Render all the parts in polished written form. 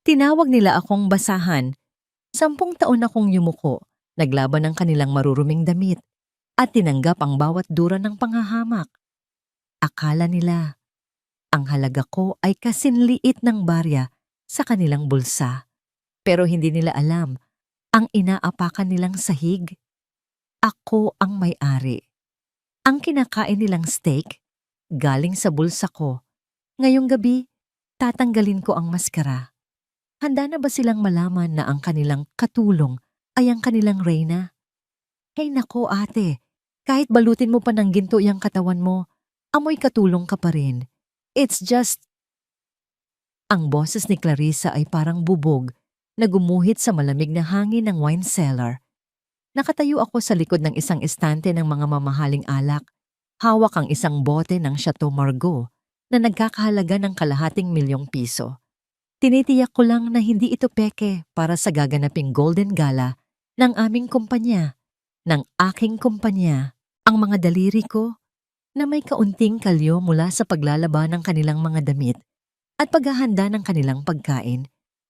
Tinawag nila akong basahan. 10 taon akong yumuko, naglaban ng kanilang maruruming damit, at tinanggap ang bawat dura ng panghahamak. Akala nila, ang halaga ko ay kasinliit ng barya sa kanilang bulsa. Pero hindi nila alam, ang inaapakan nilang sahig. Ako ang may-ari. Ang kinakain nilang steak, galing sa bulsa ko. Ngayong gabi, tatanggalin ko ang maskara. Handa na ba silang malaman na ang kanilang katulong ay ang kanilang reyna? Hey nako ate, kahit balutin mo pa ng ginto yung katawan mo, amoy katulong ka pa rin. It's just... Ang boses ni Clarissa ay parang bubog na gumuhit sa malamig na hangin ng wine cellar. Nakatayo ako sa likod ng isang estante ng mga mamahaling alak. Hawak ang isang bote ng Chateau Margaux na nagkakahalaga ng ₱250,000. Tinitiyak ko lang na hindi ito peke para sa gaganaping Golden Gala ng aming kumpanya, ng aking kumpanya. Ang mga daliri ko na may kaunting kalyo mula sa paglalaba ng kanilang mga damit at paghahanda ng kanilang pagkain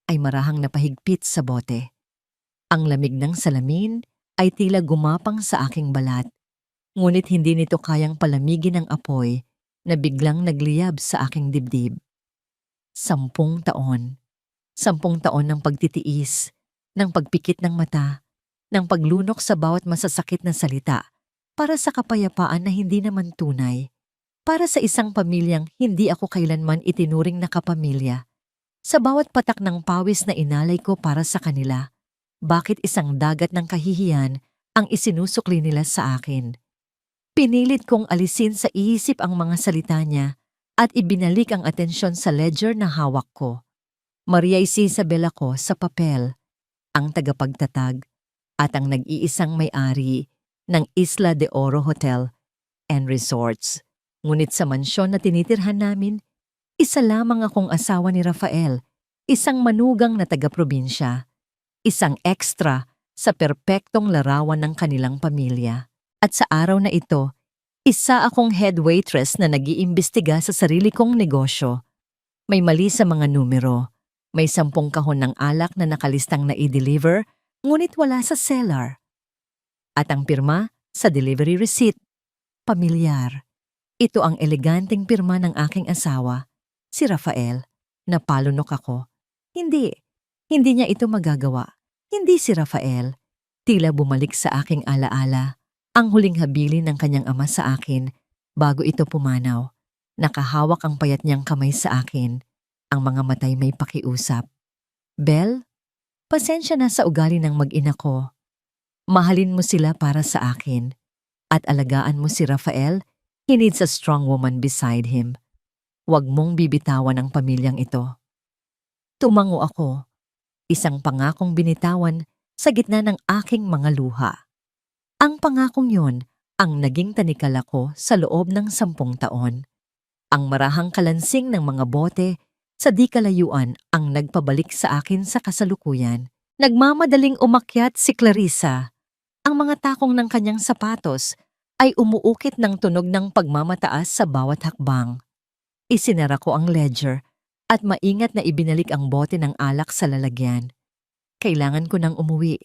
ay marahang napahigpit sa bote. Ang lamig ng salamin ay tila gumapang sa aking balat, ngunit hindi nito kayang palamigin ang apoy na biglang nagliyab sa aking dibdib. 10 taon. 10 taon ng pagtitiis, ng pagpikit ng mata, ng paglunok sa bawat masasakit na salita para sa kapayapaan na hindi naman tunay. Para sa isang pamilyang hindi ako kailanman itinuring na kapamilya. Sa bawat patak ng pawis na inalay ko para sa kanila, bakit isang dagat ng kahihiyan ang isinusukli nila sa akin? Pinilit kong alisin sa isip ang mga salita niya at ibinalik ang atensyon sa ledger na hawak ko. Maria Isabel ako sa papel, ang tagapagtatag at ang nag-iisang may-ari ng Isla de Oro Hotel and Resorts. Ngunit sa mansyon na tinitirhan namin, isa lamang akong asawa ni Rafael, isang manugang na taga-probinsya, isang extra sa perpektong larawan ng kanilang pamilya. At sa araw na ito, isa akong head waitress na nag-iimbestiga sa sarili kong negosyo. May mali sa mga numero. May 10 kahon ng alak na nakalistang na i-deliver, ngunit wala sa cellar. At ang pirma sa delivery receipt. Pamilyar. Ito ang eleganteng pirma ng aking asawa, si Rafael. Napalunok ako. Hindi niya ito magagawa. Hindi si Rafael. Tila bumalik sa aking alaala. Ang huling habilin ng kanyang ama sa akin bago ito pumanaw. Nakahawak ang payat niyang kamay sa akin. Ang mga matay may pakiusap. Belle, pasensya na sa ugali ng mag-ina ko. Mahalin mo sila para sa akin. At alagaan mo si Rafael, he needs a strong woman beside him. Huwag mong bibitawan ang pamilyang ito. Tumango ako. Isang pangakong binitawan sa gitna ng aking mga luha. Ang pangakong yon ang naging tanikala ko sa loob ng 10 taon. Ang marahang kalansing ng mga bote sa di kalayuan ang nagpabalik sa akin sa kasalukuyan. Nagmamadaling umakyat si Clarissa. Ang mga takong ng kanyang sapatos ay umuukit ng tunog ng pagmamataas sa bawat hakbang. Isinara ko ang ledger at maingat na ibinalik ang bote ng alak sa lalagyan. Kailangan ko nang umuwi.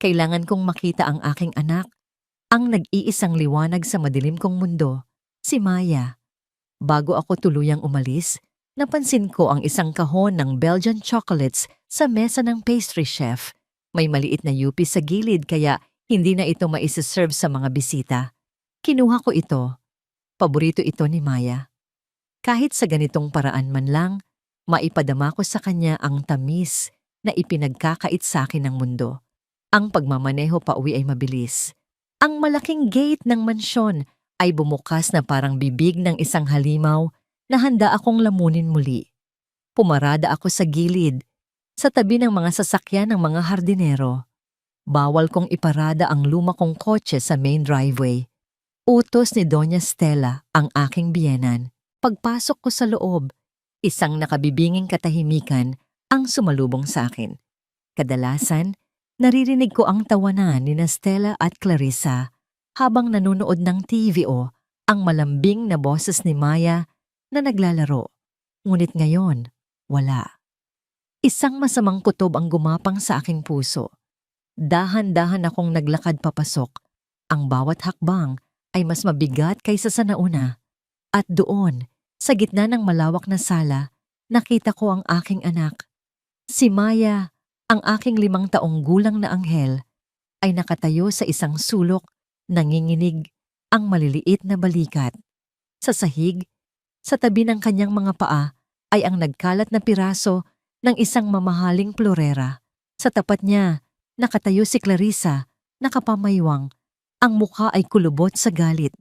Kailangan kong makita ang aking anak, ang nag-iisang liwanag sa madilim kong mundo, si Maya. Bago ako tuluyang umalis, napansin ko ang isang kahon ng Belgian chocolates sa mesa ng pastry chef. May maliit na yupi sa gilid kaya hindi na ito maiseserve sa mga bisita. Kinuha ko ito. Paborito ito ni Maya. Kahit sa ganitong paraan man lang, maipadama ko sa kanya ang tamis na ipinagkakait sa akin ng mundo. Ang pagmamaneho pauwi ay mabilis. Ang malaking gate ng mansyon ay bumukas na parang bibig ng isang halimaw na handa akong lamunin muli. Pumarada ako sa gilid, sa tabi ng mga sasakyan ng mga hardinero. Bawal kong iparada ang luma kong kotse sa main driveway. Utos ni Doña Stella ang aking biyenan. Pagpasok ko sa loob, isang nakabibinging katahimikan ang sumalubong sa akin. Kadalasan, naririnig ko ang tawanan ni Stella at Clarissa habang nanonood ng TV o ang malambing na boses ni Maya na naglalaro. Ngunit ngayon, wala. Isang masamang kutob ang gumapang sa aking puso. Dahan-dahan akong naglakad papasok. Ang bawat hakbang ay mas mabigat kaysa sa nauna. At doon, sa gitna ng malawak na sala, nakita ko ang aking anak. Si Maya, ang aking 5 taong gulang na anghel, ay nakatayo sa isang sulok, nanginginig ang maliliit na balikat. Sa sahig, sa tabi ng kanyang mga paa, ay ang nagkalat na piraso ng isang mamahaling florera. Sa tapat niya, nakatayo si Clarissa, nakapamaywang. Ang mukha ay kulubot sa galit.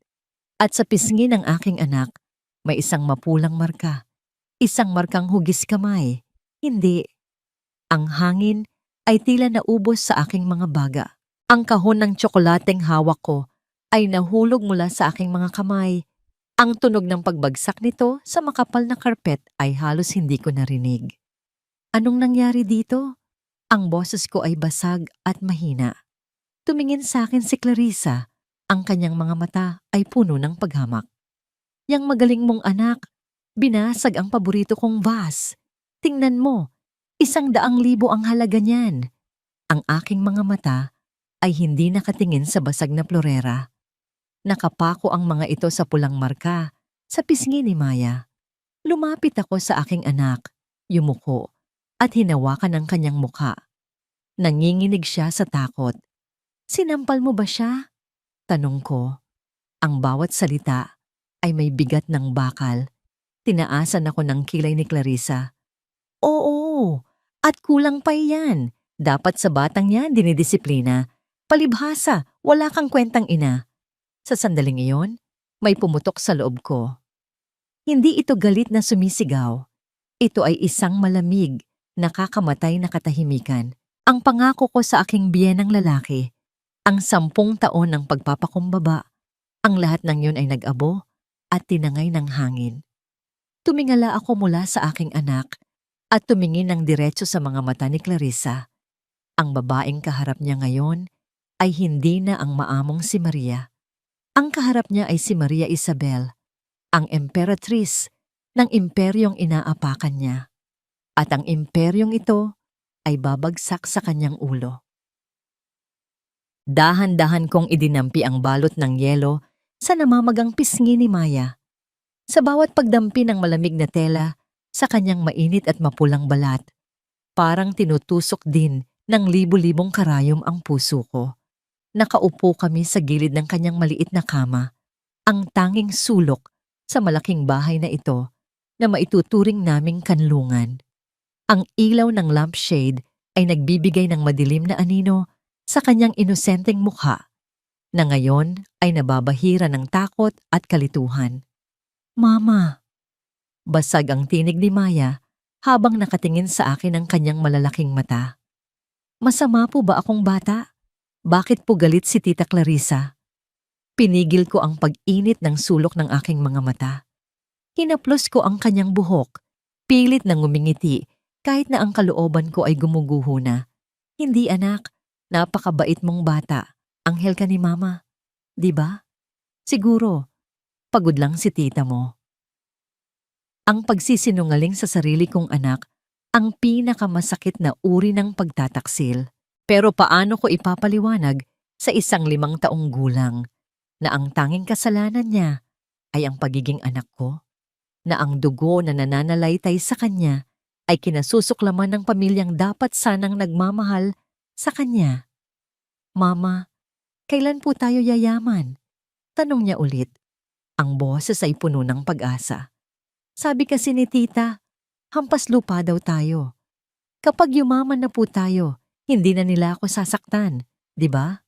At sa pisngi ng aking anak, may isang mapulang marka. Isang markang hugis kamay. Hindi. Ang hangin ay tila naubos sa aking mga baga. Ang kahon ng tsokolateng hawak ko ay nahulog mula sa aking mga kamay. Ang tunog ng pagbagsak nito sa makapal na karpet ay halos hindi ko narinig. Anong nangyari dito? Ang boses ko ay basag at mahina. Tumingin sa akin si Clarissa. Ang kanyang mga mata ay puno ng paghamak. Yang magaling mong anak, binasag ang paborito kong vase. Tingnan mo, 100,000 ang halaga niyan. Ang aking mga mata ay hindi nakatingin sa basag na florera. Nakapako ang mga ito sa pulang marka, sa pisngi ni Maya. Lumapit ako sa aking anak, yumuko, at hinawakan ang kanyang mukha. Nanginginig siya sa takot. Sinampal mo ba siya? Tanong ko. Ang bawat salita ay may bigat ng bakal. Tinaasan ako ng kilay ni Clarissa. Oo, at kulang pa yan. Dapat sa batang yan dinidisiplina. Palibhasa, wala kang kwentang ina. Sa sandaling iyon, may pumutok sa loob ko. Hindi ito galit na sumisigaw. Ito ay isang malamig, nakakamatay na katahimikan. Ang pangako ko sa aking biyenang lalaki. Ang 10 taon ng pagpapakumbaba. Ang lahat ng yun ay nag-abo at tinangay ng hangin. Tumingala ako mula sa aking anak at tumingin ng diretso sa mga mata ni Clarissa. Ang babaeng kaharap niya ngayon ay hindi na ang maamong si Maria. Ang kaharap niya ay si Maria Isabel, ang emperatrice ng imperyong inaapakan niya. At ang imperyong ito ay babagsak sa kanyang ulo. Dahan-dahan kong idinampi ang balot ng yelo sa namamagang pisngi ni Maya. Sa bawat pagdampi ng malamig na tela sa kanyang mainit at mapulang balat, parang tinutusok din ng libu-libong karayom ang puso ko. Nakaupo kami sa gilid ng kanyang maliit na kama, ang tanging sulok sa malaking bahay na ito na maituturing naming kanlungan. Ang ilaw ng lampshade ay nagbibigay ng madilim na anino sa kanyang inosenteng mukha, na ngayon ay nababahira ng takot at kalituhan. Mama! Basag ang tinig ni Maya habang nakatingin sa akin ang kanyang malalaking mata. Masama po ba akong bata? Bakit po galit si Tita Clarissa? Pinigil ko ang pag-init ng sulok ng aking mga mata. Hinaplos ko ang kanyang buhok, pilit na ngumingiti kahit na ang kalooban ko ay gumuguho na. Hindi anak, napakabait mong bata. Anghel ka ni Mama. Di ba? Siguro, pagod lang si tita mo. Ang pagsisinungaling sa sarili kong anak ang pinakamasakit na uri ng pagtataksil. Pero paano ko ipapaliwanag sa isang 5 taong gulang na ang tanging kasalanan niya ay ang pagiging anak ko? Na ang dugo na nananalaytay sa kanya ay kinasusuklaman ng pamilyang dapat sanang nagmamahal sa kanya? Mama, kailan po tayo yayaman? Tanong niya ulit. Ang boses ay puno ng pag-asa. Sabi kasi ni tita, hampas lupa daw tayo. Kapag yumaman na po tayo, hindi na nila ako sasaktan, di ba?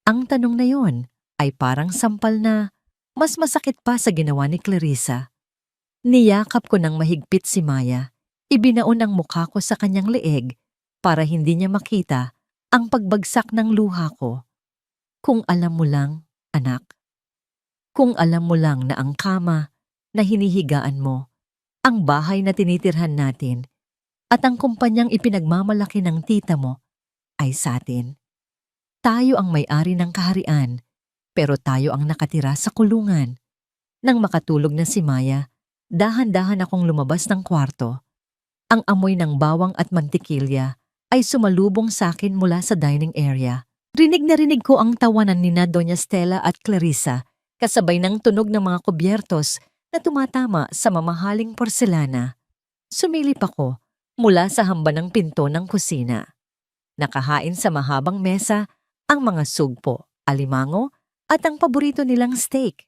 Ang tanong na yon ay parang sampal na mas masakit pa sa ginawa ni Clarissa. Niyakap ko ng mahigpit si Maya. Ibinaon ang mukha ko sa kanyang leeg para hindi niya makita ang pagbagsak ng luha ko. Kung alam mo lang, anak. Kung alam mo lang na ang kama na hinihigaan mo, ang bahay na tinitirhan natin, at ang kumpanyang ipinagmamalaki ng tita mo ay sa atin. Tayo ang may-ari ng kaharian, pero tayo ang nakatira sa kulungan. Nang makatulog na si Maya, dahan-dahan akong lumabas ng kwarto. Ang amoy ng bawang at mantikilya ay sumalubong sa akin mula sa dining area. Rinig na rinig ko ang tawanan nina Doña Stella at Clarissa kasabay ng tunog ng mga kubyertos na tumatama sa mamahaling porselana. Sumilip ako mula sa hamba ng pinto ng kusina. Nakahain sa mahabang mesa ang mga sugpo, alimango at ang paborito nilang steak.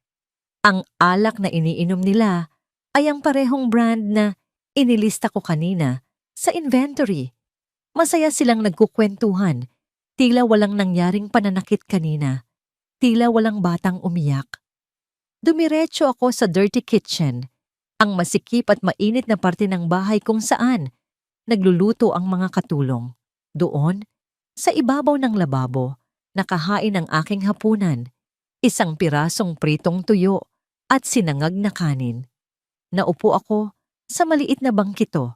Ang alak na iniinom nila ay ang parehong brand na inilista ko kanina sa inventory. Masaya silang nagkukwentuhan, tila walang nangyaring pananakit kanina, tila walang batang umiyak. Dumiretso ako sa dirty kitchen, ang masikip at mainit na parte ng bahay kung saan nagluluto ang mga katulong. Doon, sa ibabaw ng lababo, nakahain ang aking hapunan, isang pirasong pritong tuyo at sinangag na kanin. Naupo ako sa maliit na bangkito,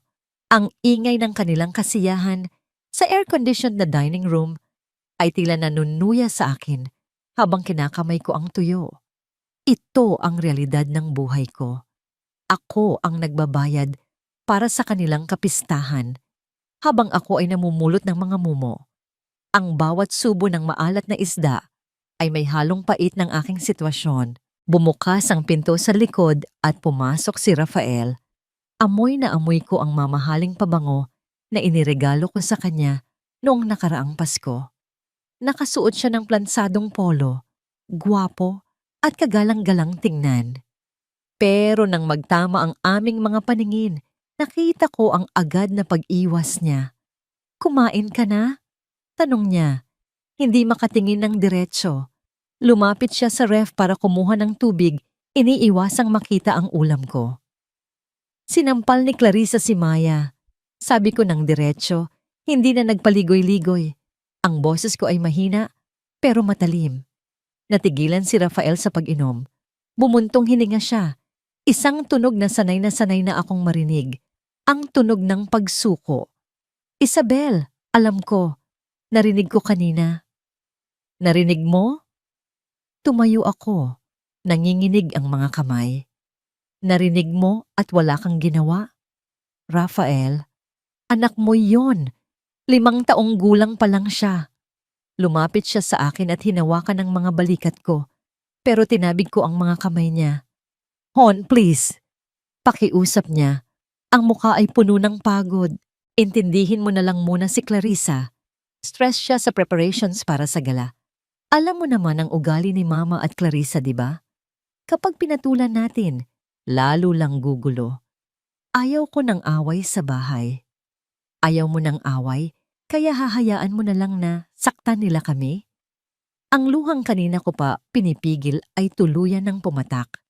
ang ingay ng kanilang kasiyahan sa air-conditioned na dining room ay tila nanunuya sa akin habang kinakamay ko ang tuyo. Ito ang realidad ng buhay ko. Ako ang nagbabayad para sa kanilang kapistahan habang ako ay namumulot ng mga mumo. Ang bawat subo ng maalat na isda ay may halong pait ng aking sitwasyon. Bumukas ang pinto sa likod at pumasok si Rafael. Amoy na amoy ko ang mamahaling pabango na iniregalo ko sa kanya noong nakaraang Pasko. Nakasuot siya ng plansadong polo, gwapo at kagalang-galang tingnan. Pero nang magtama ang aming mga paningin, nakita ko ang agad na pag-iwas niya. "Kumain ka na?" tanong niya. Hindi makatingin ng diretsyo. Lumapit siya sa ref para kumuha ng tubig, iniiwasang makita ang ulam ko. Sinampal ni Clarissa si Maya. Sabi ko ng diretsyo, hindi na nagpaligoy-ligoy. Ang boses ko ay mahina, pero matalim. Natigilan si Rafael sa pag-inom. Bumuntong hininga siya. Isang tunog na sanay na akong marinig. Ang tunog ng pagsuko. "Isabel, alam ko. Narinig ko kanina." "Narinig mo?" Tumayo ako. Nanginginig ang mga kamay. "Narinig mo at wala kang ginawa?" "Rafael, anak mo yon. 5 taong gulang pa lang siya." Lumapit siya sa akin at hinawakan ang mga balikat ko, pero tinabig ko ang mga kamay niya. "Hon, please." Pakiusap niya. Ang mukha ay puno ng pagod. "Intindihin mo na lang muna si Clarissa. Stress siya sa preparations para sa gala. Alam mo naman ang ugali ni Mama at Clarissa, di ba? Kapag pinatulan natin, lalo lang gugulo. Ayaw ko ng away sa bahay. Ayaw mo ng away, kaya hahayaan mo na lang na saktan nila kami?" Ang luhang kanina ko pa pinipigil ay tuluyan ng pumatak.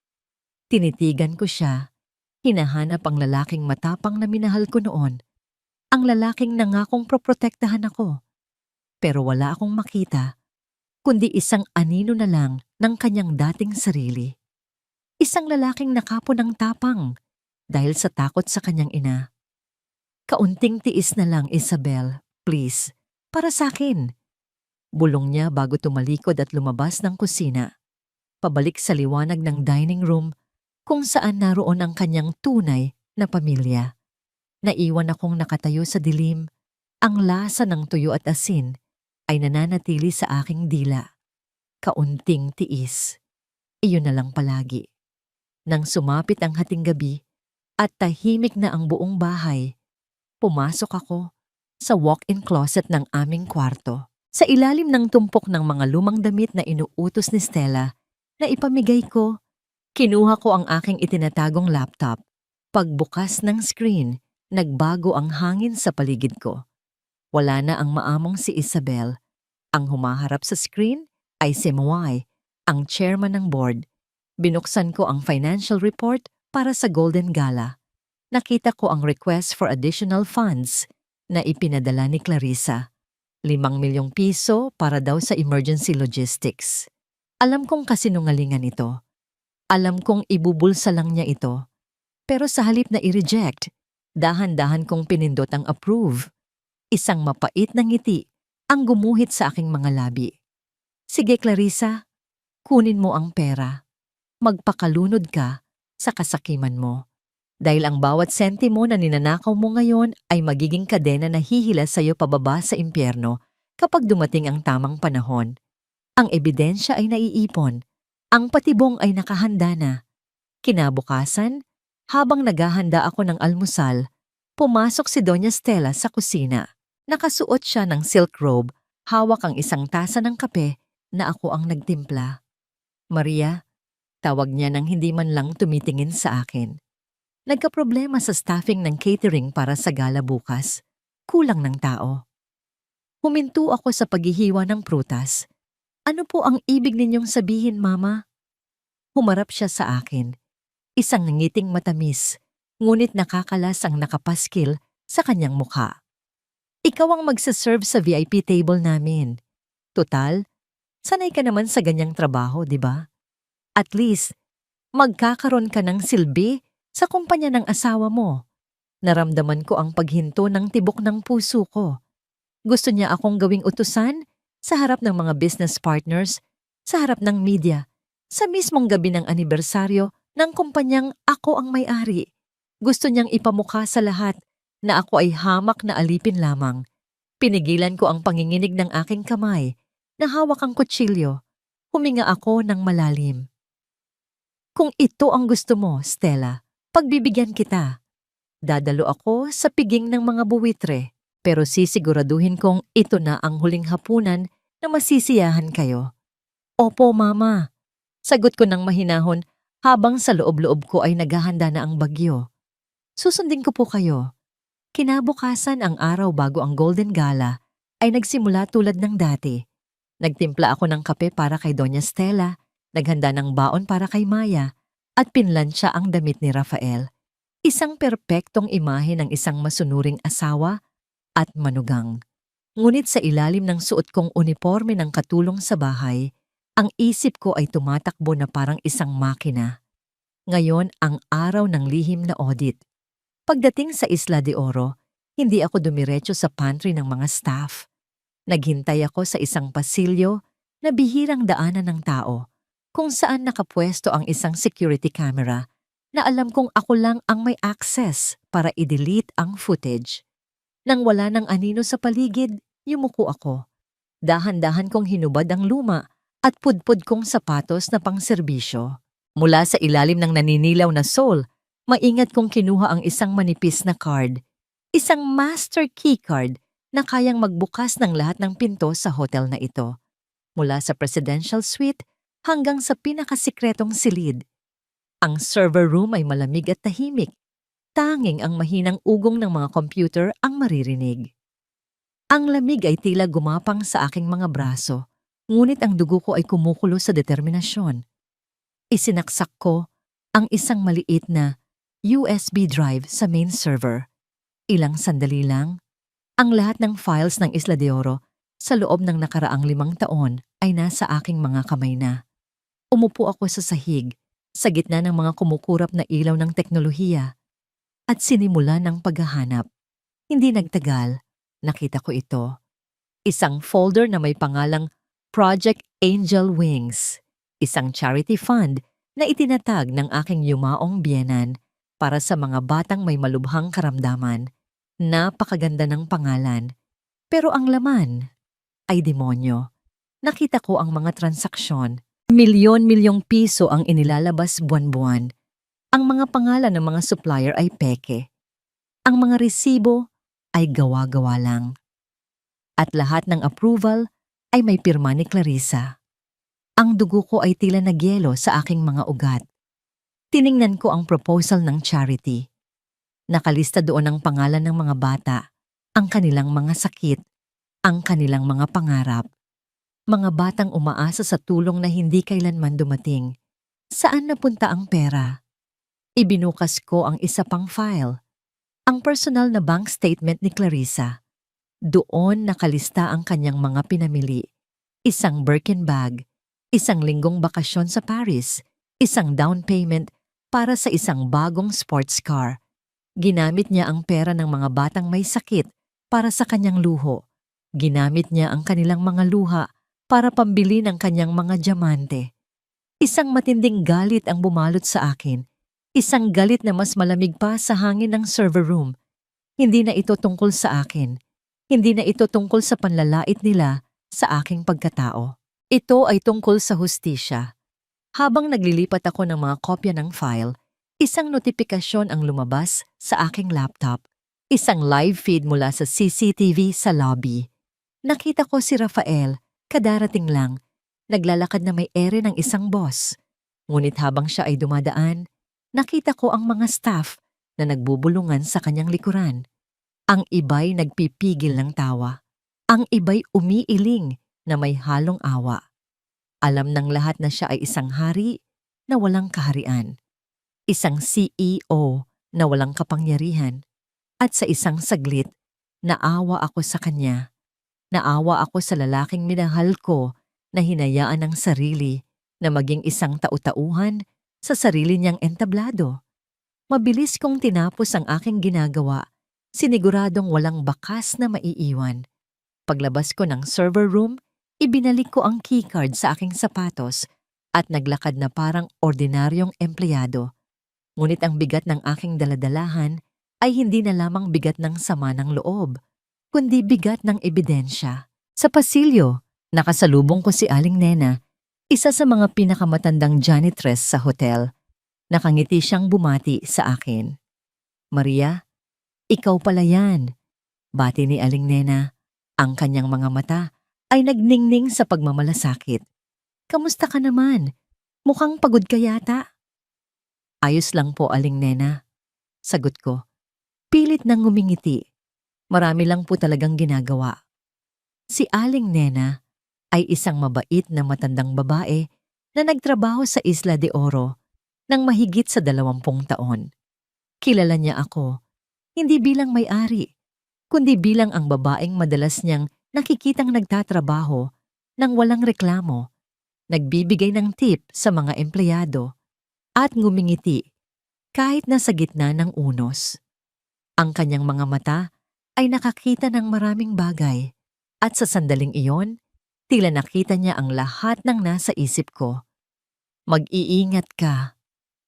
Tinitigan ko siya. Hinahanap ang lalaking matapang na minahal ko noon. Ang lalaking nangakong proprotektahan ako. Pero wala akong makita, kundi isang anino na lang ng kanyang dating sarili. Isang lalaking nakapo ng tapang dahil sa takot sa kanyang ina. "Kaunting tiis na lang, Isabel, please, para sa akin." Bulong niya bago tumalikod at lumabas ng kusina. Pabalik sa liwanag ng dining room kung saan naroon ang kanyang tunay na pamilya. Naiwan akong nakatayo sa dilim. Ang lasa ng tuyo at asin ay nananatili sa aking dila. Kaunting tiis. Iyon na lang palagi. Nang sumapit ang hating gabi at tahimik na ang buong bahay, pumasok ako sa walk-in closet ng aming kwarto. Sa ilalim ng tumpok ng mga lumang damit na inuutos ni Stella na ipamigay ko, kinuha ko ang aking itinatagong laptop. Pagbukas ng screen, nagbago ang hangin sa paligid ko. Wala na ang maamong si Isabel. Ang humaharap sa screen ay si Moy, ang chairman ng board. Binuksan ko ang financial report para sa Golden Gala. Nakita ko ang request for additional funds na ipinadala ni Clarissa. 5 milyong piso para daw sa emergency logistics. Alam kong kasinungalingan ito. Alam kong ibubulsa lang niya ito. Pero sa halip na i-reject, dahan-dahan kong pinindot ang approve. Isang mapait na ngiti ang gumuhit sa aking mga labi. "Sige, Clarissa, kunin mo ang pera. Magpakalunod ka sa kasakiman mo. Dahil ang bawat sentimo na ninanakaw mo ngayon ay magiging kadena na hihila sa'yo pababa sa impyerno kapag dumating ang tamang panahon. Ang ebidensya ay naiipon. Ang patibong ay nakahanda na. Kinabukasan, habang naghahanda ako ng almusal, pumasok si Doña Stella sa kusina. Nakasuot siya ng silk robe, hawak ang isang tasa ng kape na ako ang nagtimpla. Maria, tawag niya nang hindi man lang tumitingin sa akin. Nagkaproblema sa staffing ng catering para sa gala bukas. Kulang ng tao. Huminto ako sa paghihiwa ng prutas. Ano po ang ibig ninyong sabihin, Mama? Humarap siya sa akin. Isang ngiting matamis, ngunit nakakalas ang nakapaskil sa kanyang mukha. Ikaw ang magsaserve sa VIP table namin. Total, sanay ka naman sa ganyang trabaho, di ba? At least, magkakaroon ka ng silbi sa kumpanya ng asawa mo. Naramdaman ko ang paghinto ng tibok ng puso ko. Gusto niya akong gawing utusan sa harap ng mga business partners, sa harap ng media, sa mismong gabi ng anibersaryo ng kumpanyang ako ang may-ari. Gusto niyang ipamukha sa lahat na ako ay hamak na alipin lamang. Pinigilan ko ang panginginig ng aking kamay na hawak ang kutsilyo. Huminga ako ng malalim. Kung ito ang gusto mo, Stella, pagbibigyan kita. Dadalo ako sa piging ng mga buwitre, pero sisiguraduhin kong ito na ang huling hapunan na masisiyahan kayo. Opo, Mama. Sagot ko ng mahinahon habang sa loob-loob ko ay naghahanda na ang bagyo. Susundin ko po kayo. Kinabukasan ang araw bago ang Golden Gala ay nagsimula tulad ng dati. Nagtimpla ako ng kape para kay Doña Stella, naghanda ng baon para kay Maya, at pinlansya ang damit ni Rafael. Isang perpektong imahe ng isang masunuring asawa at manugang. Ngunit sa ilalim ng suot kong uniforme ng katulong sa bahay, ang isip ko ay tumatakbo na parang isang makina. Ngayon ang araw ng lihim na audit. Pagdating sa Isla de Oro, hindi ako dumiretso sa pantry ng mga staff. Naghintay ako sa isang pasilyo na bihirang daanan ng tao, kung saan nakapwesto ang isang security camera na alam kong ako lang ang may access para i-delete ang footage. Nang wala ng anino sa paligid, yumuko ako. Dahan-dahan kong hinubad ang luma at pudpud kong sapatos na pangserbisyo. Mula sa ilalim ng naninilaw na sole, maingat kong kinuha ang isang manipis na card, isang master key card na kayang magbukas ng lahat ng pinto sa hotel na ito. Mula sa presidential suite hanggang sa pinakasikretong silid. Ang server room ay malamig at tahimik. Tanging ang mahinang ugong ng mga computer ang maririnig. Ang lamig ay tila gumapang sa aking mga braso, ngunit ang dugo ko ay kumukulo sa determinasyon. Isinaksak ko ang isang maliit na USB drive sa main server. Ilang sandali lang, ang lahat ng files ng Isla de Oro sa loob ng nakaraang 5 taon ay nasa aking mga kamay na. Umupo ako sa sahig, sa gitna ng mga kumukurap na ilaw ng teknolohiya, at sinimula ng paghahanap. Hindi nagtagal, nakita ko ito. Isang folder na may pangalang Project Angel Wings, isang charity fund na itinatag ng aking yumaong biyenan para sa mga batang may malubhang karamdaman. Napakaganda ng pangalan, pero ang laman ay demonyo. Nakita ko ang mga transaksyon. Milyon-milyong piso ang inilalabas buwan-buwan. Ang mga pangalan ng mga supplier ay peke. Ang mga resibo ay gawa-gawa lang. At lahat ng approval ay may pirma ni Clarissa. Ang dugo ko ay tila nagyelo sa aking mga ugat. Tiningnan ko ang proposal ng charity. Nakalista doon ang pangalan ng mga bata, ang kanilang mga sakit, ang kanilang mga pangarap. Mga batang umaasa sa tulong na hindi kailanman dumating. Saan napunta ang pera? Ibinukas ko ang isa pang file, ang personal na bank statement ni Clarissa. Doon nakalista ang kanyang mga pinamili. Isang Birkin bag, isang linggong bakasyon sa Paris, isang down payment para sa isang bagong sports car. Ginamit niya ang pera ng mga batang may sakit para sa kanyang luho. Ginamit niya ang kanilang mga luha para pambili ng kanyang mga diamante. Isang matinding galit ang bumalot sa akin. Isang galit na mas malamig pa sa hangin ng server room. Hindi na ito tungkol sa akin. Hindi na ito tungkol sa panlalait nila sa aking pagkatao. Ito ay tungkol sa hustisya. Habang naglilipat ako ng mga kopya ng file, isang notifikasyon ang lumabas sa aking laptop. Isang live feed mula sa CCTV sa lobby. Nakita ko si Rafael, kadarating lang, naglalakad na may ere ng isang boss. Ngunit habang siya ay dumadaan, nakita ko ang mga staff na nagbubulungan sa kanyang likuran. Ang iba'y nagpipigil ng tawa. Ang iba'y umiiling na may halong awa. Alam ng lahat na siya ay isang hari na walang kaharian. Isang CEO na walang kapangyarihan. At sa isang saglit, naawa ako sa kanya. Naawa ako sa lalaking minahal ko na hinayaan ng sarili na maging isang tau-tauhan sa sarili niyang entablado. Mabilis kong tinapos ang aking ginagawa, siniguradong walang bakas na maiiwan. Paglabas ko ng server room, ibinalik ko ang keycard sa aking sapatos at naglakad na parang ordinaryong empleyado. Ngunit ang bigat ng aking daladalahan ay hindi na lamang bigat ng sama ng loob, kundi bigat ng ebidensya. Sa pasilyo, nakasalubong ko si Aling Nena, isa sa mga pinakamatandang janitress sa hotel. Nakangiti siyang bumati sa akin. Maria, ikaw pala yan. Bati ni Aling Nena. Ang kanyang mga mata ay nagningning sa pagmamalasakit. Kamusta ka naman? Mukhang pagod ka yata. Ayos lang po, Aling Nena. Sagot ko. Pilit nang ngumingiti. Marami lang po talagang ginagawa. Si Aling Nena ay isang mabait na matandang babae na nagtrabaho sa Isla de Oro ng mahigit sa 20 taon. Kilala niya ako, hindi bilang may-ari, kundi bilang ang babaeng madalas niyang nakikitang nagtatrabaho ng walang reklamo, nagbibigay ng tip sa mga empleyado, at ngumingiti kahit nasa gitna ng unos. Ang kanyang mga mata ay nakakita ng maraming bagay at sa sandaling iyon, tila nakita niya ang lahat ng nasa isip ko. Mag-iingat ka,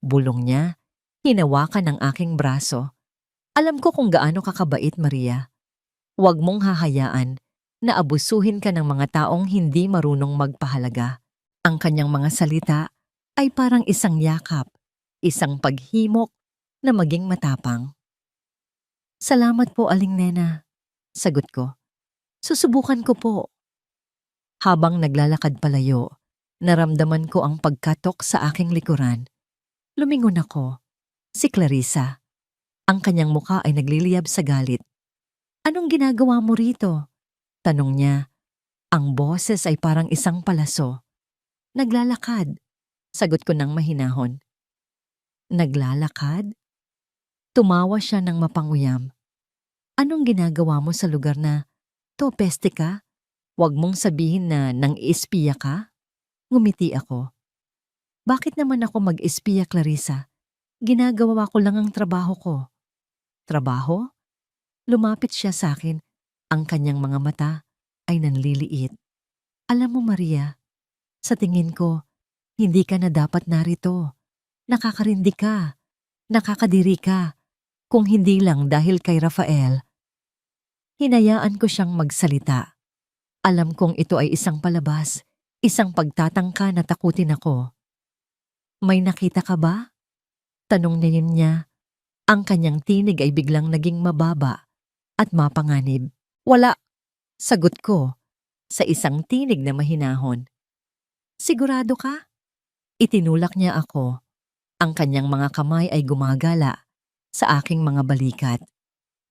bulong niya, hinawakan ng aking braso. Alam ko kung gaano ka kabait, Maria. Huwag mong hahayaan na abusuhin ka ng mga taong hindi marunong magpahalaga. Ang kanyang mga salita ay parang isang yakap, isang paghimok na maging matapang. Salamat po, Aling Nena, sagot ko. Susubukan ko po. Habang naglalakad palayo, naramdaman ko ang pagkatok sa aking likuran. Lumingon ako. Si Clarissa. Ang kanyang muka ay nagliliyab sa galit. Anong ginagawa mo rito? Tanong niya. Ang boses ay parang isang palaso. Naglalakad. Sagot ko ng mahinahon. Naglalakad? Tumawa siya ng mapanguyam. Anong ginagawa mo sa lugar na to peste ka? Huwag mong sabihin na nang-ispiya ka? Ngumiti ako. Bakit naman ako mag-espiya, Clarissa? Ginagawa ko lang ang trabaho ko. Trabaho? Lumapit siya sa akin. Ang kanyang mga mata ay nanliliit. Alam mo, Maria, sa tingin ko, hindi ka na dapat narito. Nakakarindi ka. Nakakadiri ka. Kung hindi lang dahil kay Rafael. Hinayaan ko siyang magsalita. Alam kong ito ay isang palabas, isang pagtatangka na takutin ako. May nakita ka ba? Tanong niya. Ang kanyang tinig ay biglang naging mababa at mapanganib. Wala, sagot ko sa isang tinig na mahinahon. Sigurado ka? Itinulak niya ako. Ang kanyang mga kamay ay gumagala sa aking mga balikat.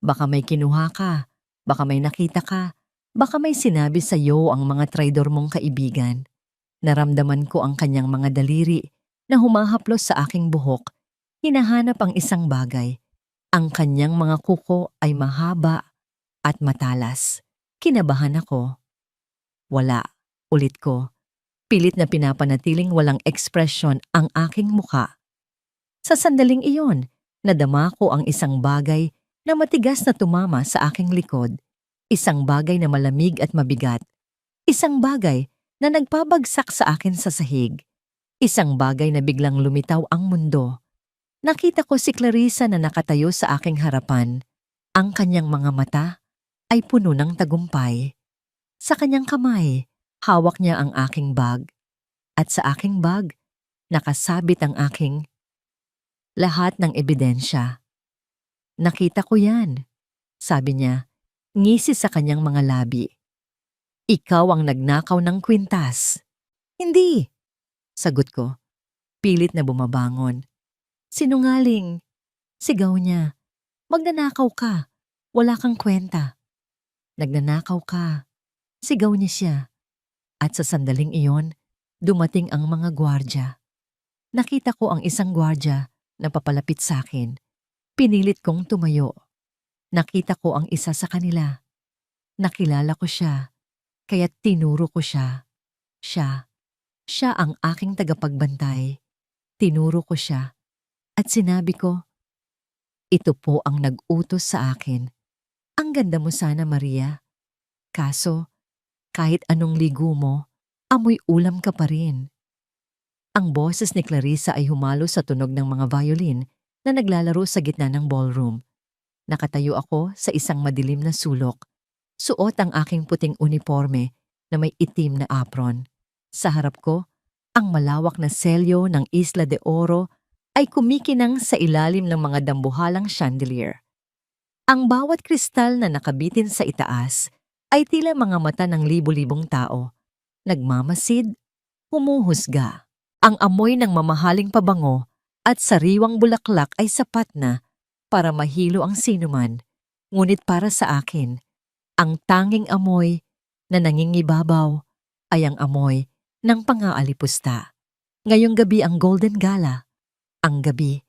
Baka may kinuha ka, baka may nakita ka, baka may sinabi sa iyo ang mga traidor mong kaibigan. Naramdaman ko ang kanyang mga daliri na humahaplos sa aking buhok. Hinahanap ang isang bagay. Ang kanyang mga kuko ay mahaba at matalas. Kinabahan ako. Wala, ulit ko. Pilit na pinapanatiling walang ekspresyon ang aking muka. Sa sandaling iyon, nadama ko ang isang bagay na matigas na tumama sa aking likod. Isang bagay na malamig at mabigat. Isang bagay na nagpabagsak sa akin sa sahig. Isang bagay na biglang lumitaw ang mundo. Nakita ko si Clarissa na nakatayo sa aking harapan. Ang kanyang mga mata ay puno ng tagumpay. Sa kanyang kamay, hawak niya ang aking bag. At sa aking bag, nakasabit ang aking lahat ng ebidensya. Nakita ko yan, sabi niya, ngisi sa kanyang mga labi. Ikaw ang nagnakaw ng kwintas. Hindi, sagot ko, pilit na bumabangon. Sinungaling, sigaw niya. Magnanakaw ka, wala kang kwenta. Nagnanakaw ka, sigaw niya siya. At sa sandaling iyon, dumating ang mga gwardya. Nakita ko ang isang gwardya na papalapit sa akin. Pinilit kong tumayo. Nakita ko ang isa sa kanila. Nakilala ko siya, kaya tinuro ko siya. Siya ang aking tagapagbantay. Tinuro ko siya at sinabi ko, ito po ang nag-utos sa akin. Ang ganda mo sana, Maria. Kaso, kahit anong ligo mo, amoy ulam ka pa rin. Ang boses ni Clarissa ay humalo sa tunog ng mga violin na naglalaro sa gitna ng ballroom. Nakatayo ako sa isang madilim na sulok. Suot ang aking puting uniforme na may itim na apron. Sa harap ko, ang malawak na selyo ng Isla de Oro ay kumikinang sa ilalim ng mga dambuhalang chandelier. Ang bawat kristal na nakabitin sa itaas ay tila mga mata ng libo-libong tao. Nagmamasid, humuhusga. Ang amoy ng mamahaling pabango at sariwang bulaklak ay sapat na para mahilo ang sinuman. Ngunit para sa akin, ang tanging amoy na nangingibabaw ay ang amoy ng pangaalipusta. Ngayong gabi ang Golden Gala. Ang gabi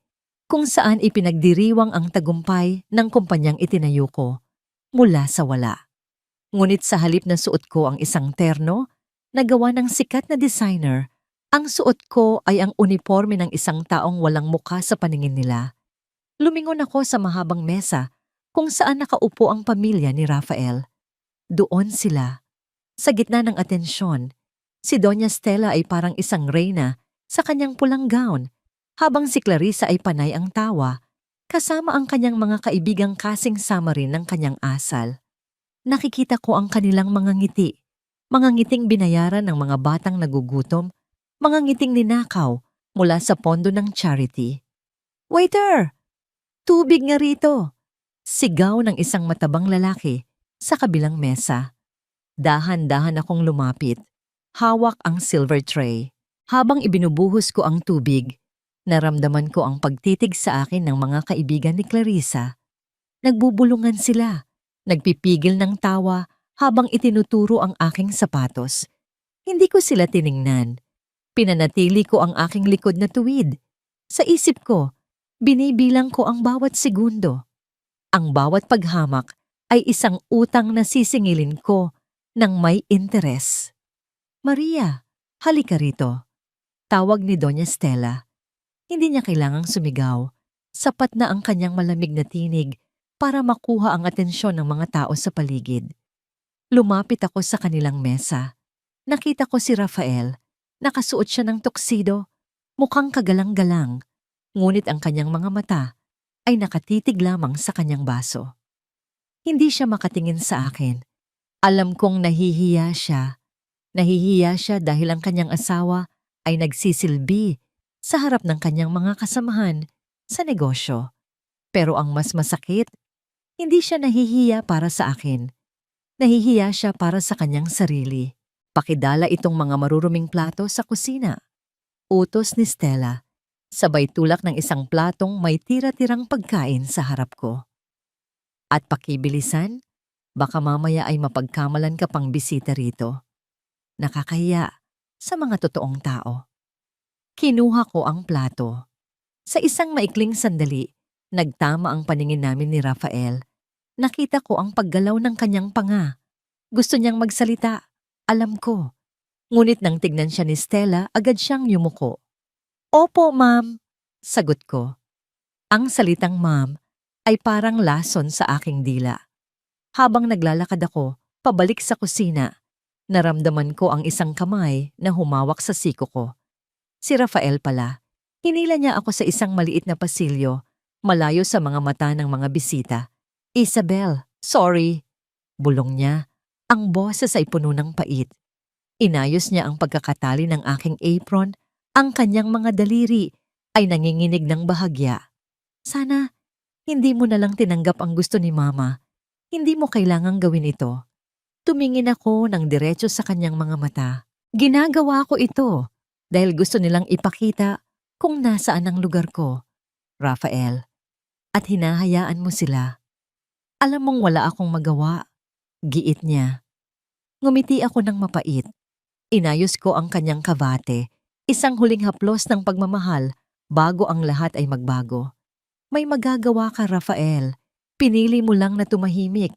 kung saan ipinagdiriwang ang tagumpay ng kumpanyang itinayo ko mula sa wala. Ngunit sa halip na suot ko ang isang terno na gawa ng sikat na designer, ang suot ko ay ang uniforme ng isang taong walang mukha sa paningin nila. Lumingon ako sa mahabang mesa kung saan nakaupo ang pamilya ni Rafael. Doon sila, sa gitna ng atensyon. Si Doña Stella ay parang isang reyna sa kanyang pulang gown, habang si Clarissa ay panay ang tawa, kasama ang kanyang mga kaibigang kasing-sama rin ng kanyang asal. Nakikita ko ang kanilang mga ngiti, mga ngiting binayaran ng mga batang nagugutom, mga ngiting ninakaw mula sa pondo ng charity. Waiter! Tubig nga rito! Sigaw ng isang matabang lalaki sa kabilang mesa. Dahan-dahan akong lumapit. Hawak ang silver tray. Habang ibinubuhos ko ang tubig, naramdaman ko ang pagtitig sa akin ng mga kaibigan ni Clarissa. Nagbubulungan sila, nagpipigil ng tawa habang itinuturo ang aking sapatos. Hindi ko sila tiningnan. Pinanatili ko ang aking likod na tuwid. Sa isip ko, binibilang ko ang bawat segundo. Ang bawat paghamak ay isang utang na sisingilin ko ng may interes. Maria, halika rito. Tawag ni Doña Stella. Hindi niya kailangang sumigaw. Sapat na ang kanyang malamig na tinig para makuha ang atensyon ng mga tao sa paligid. Lumapit ako sa kanilang mesa. Nakita ko si Rafael. Nakasuot siya ng tuxedo. Mukhang kagalang-galang. Ngunit ang kanyang mga mata ay nakatitig lamang sa kanyang baso. Hindi siya makatingin sa akin. Alam kong nahihiya siya. Nahihiya siya dahil ang kanyang asawa ay nagsisilbi sa harap ng kanyang mga kasamahan sa negosyo. Pero ang mas masakit, hindi siya nahihiya para sa akin. Nahihiya siya para sa kanyang sarili. Pakidala itong mga maruruming plato sa kusina. Utos ni Stella. Sabay tulak ng isang platong may tira-tirang pagkain sa harap ko. At pakibilisan, baka mamaya ay mapagkamalan ka pang bisita rito. Nakakahiya sa mga totoong tao. Kinuha ko ang plato. Sa isang maikling sandali, nagtama ang paningin namin ni Rafael. Nakita ko ang paggalaw ng kanyang panga. Gusto niyang magsalita, alam ko. Ngunit nang tignan siya ni Stella, agad siyang yumuko. Opo, ma'am, sagot ko. Ang salitang ma'am ay parang lason sa aking dila. Habang naglalakad ako, pabalik sa kusina, naramdaman ko ang isang kamay na humawak sa siko ko. Si Rafael pala. Hinila niya ako sa isang maliit na pasilyo, malayo sa mga mata ng mga bisita. "Isabel, sorry," bulong niya. Ang boses ay puno ng pait. Inayos niya ang pagkakatali ng aking apron, ang kanyang mga daliri ay nanginginig ng bahagya. "Sana hindi mo na lang tinanggap ang gusto ni Mama. Hindi mo kailangang gawin ito." Tumingin ako ng diretso sa kanyang mga mata. "Ginagawa ko ito dahil gusto nilang ipakita kung nasaan ang lugar ko, Rafael, at hinahayaan mo sila. Alam mong wala akong magawa." Giit niya. Ngumiti ako ng mapait. Inayos ko ang kanyang kabate, isang huling haplos ng pagmamahal bago ang lahat ay magbago. "May magagawa ka, Rafael. Pinili mo lang na tumahimik.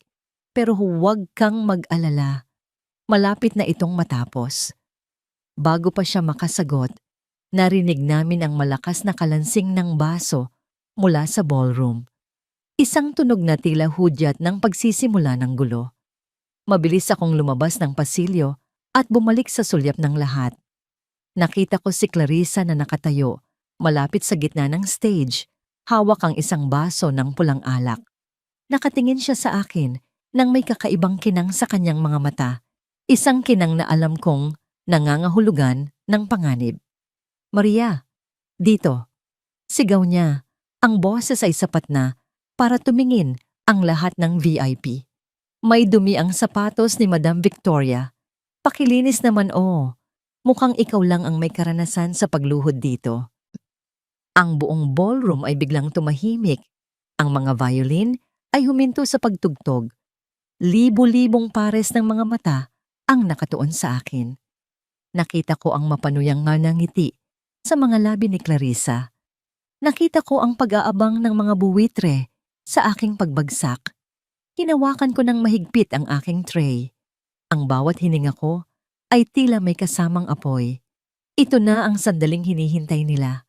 Pero huwag kang mag-alala. Malapit na itong matapos." Bago pa siya makasagot, narinig namin ang malakas na kalansing ng baso mula sa ballroom. Isang tunog na tila hudyat ng pagsisimula ng gulo. Mabilis akong lumabas ng pasilyo at bumalik sa sulyap ng lahat. Nakita ko si Clarissa na nakatayo, malapit sa gitna ng stage, hawak ang isang baso ng pulang alak. Nakatingin siya sa akin nang may kakaibang kinang sa kanyang mga mata, isang kinang na alam kong nangangahulugan ng panganib. "Maria, dito." Sigaw niya. Ang boses ay sapat na para tumingin ang lahat ng VIP. May dumi ang sapatos ni Madam Victoria. "Pakilinis naman Mukhang ikaw lang ang may karanasan sa pagluhod dito." Ang buong ballroom ay biglang tumahimik. Ang mga violin ay huminto sa pagtugtog. Libo-libong pares ng mga mata ang nakatuon sa akin. Nakita ko ang mapanuyang nga ng ngiti sa mga labi ni Clarissa. Nakita ko ang pag-aabang ng mga buwitre sa aking pagbagsak. Hinawakan ko ng mahigpit ang aking tray. Ang bawat hininga ko ay tila may kasamang apoy. Ito na ang sandaling hinihintay nila.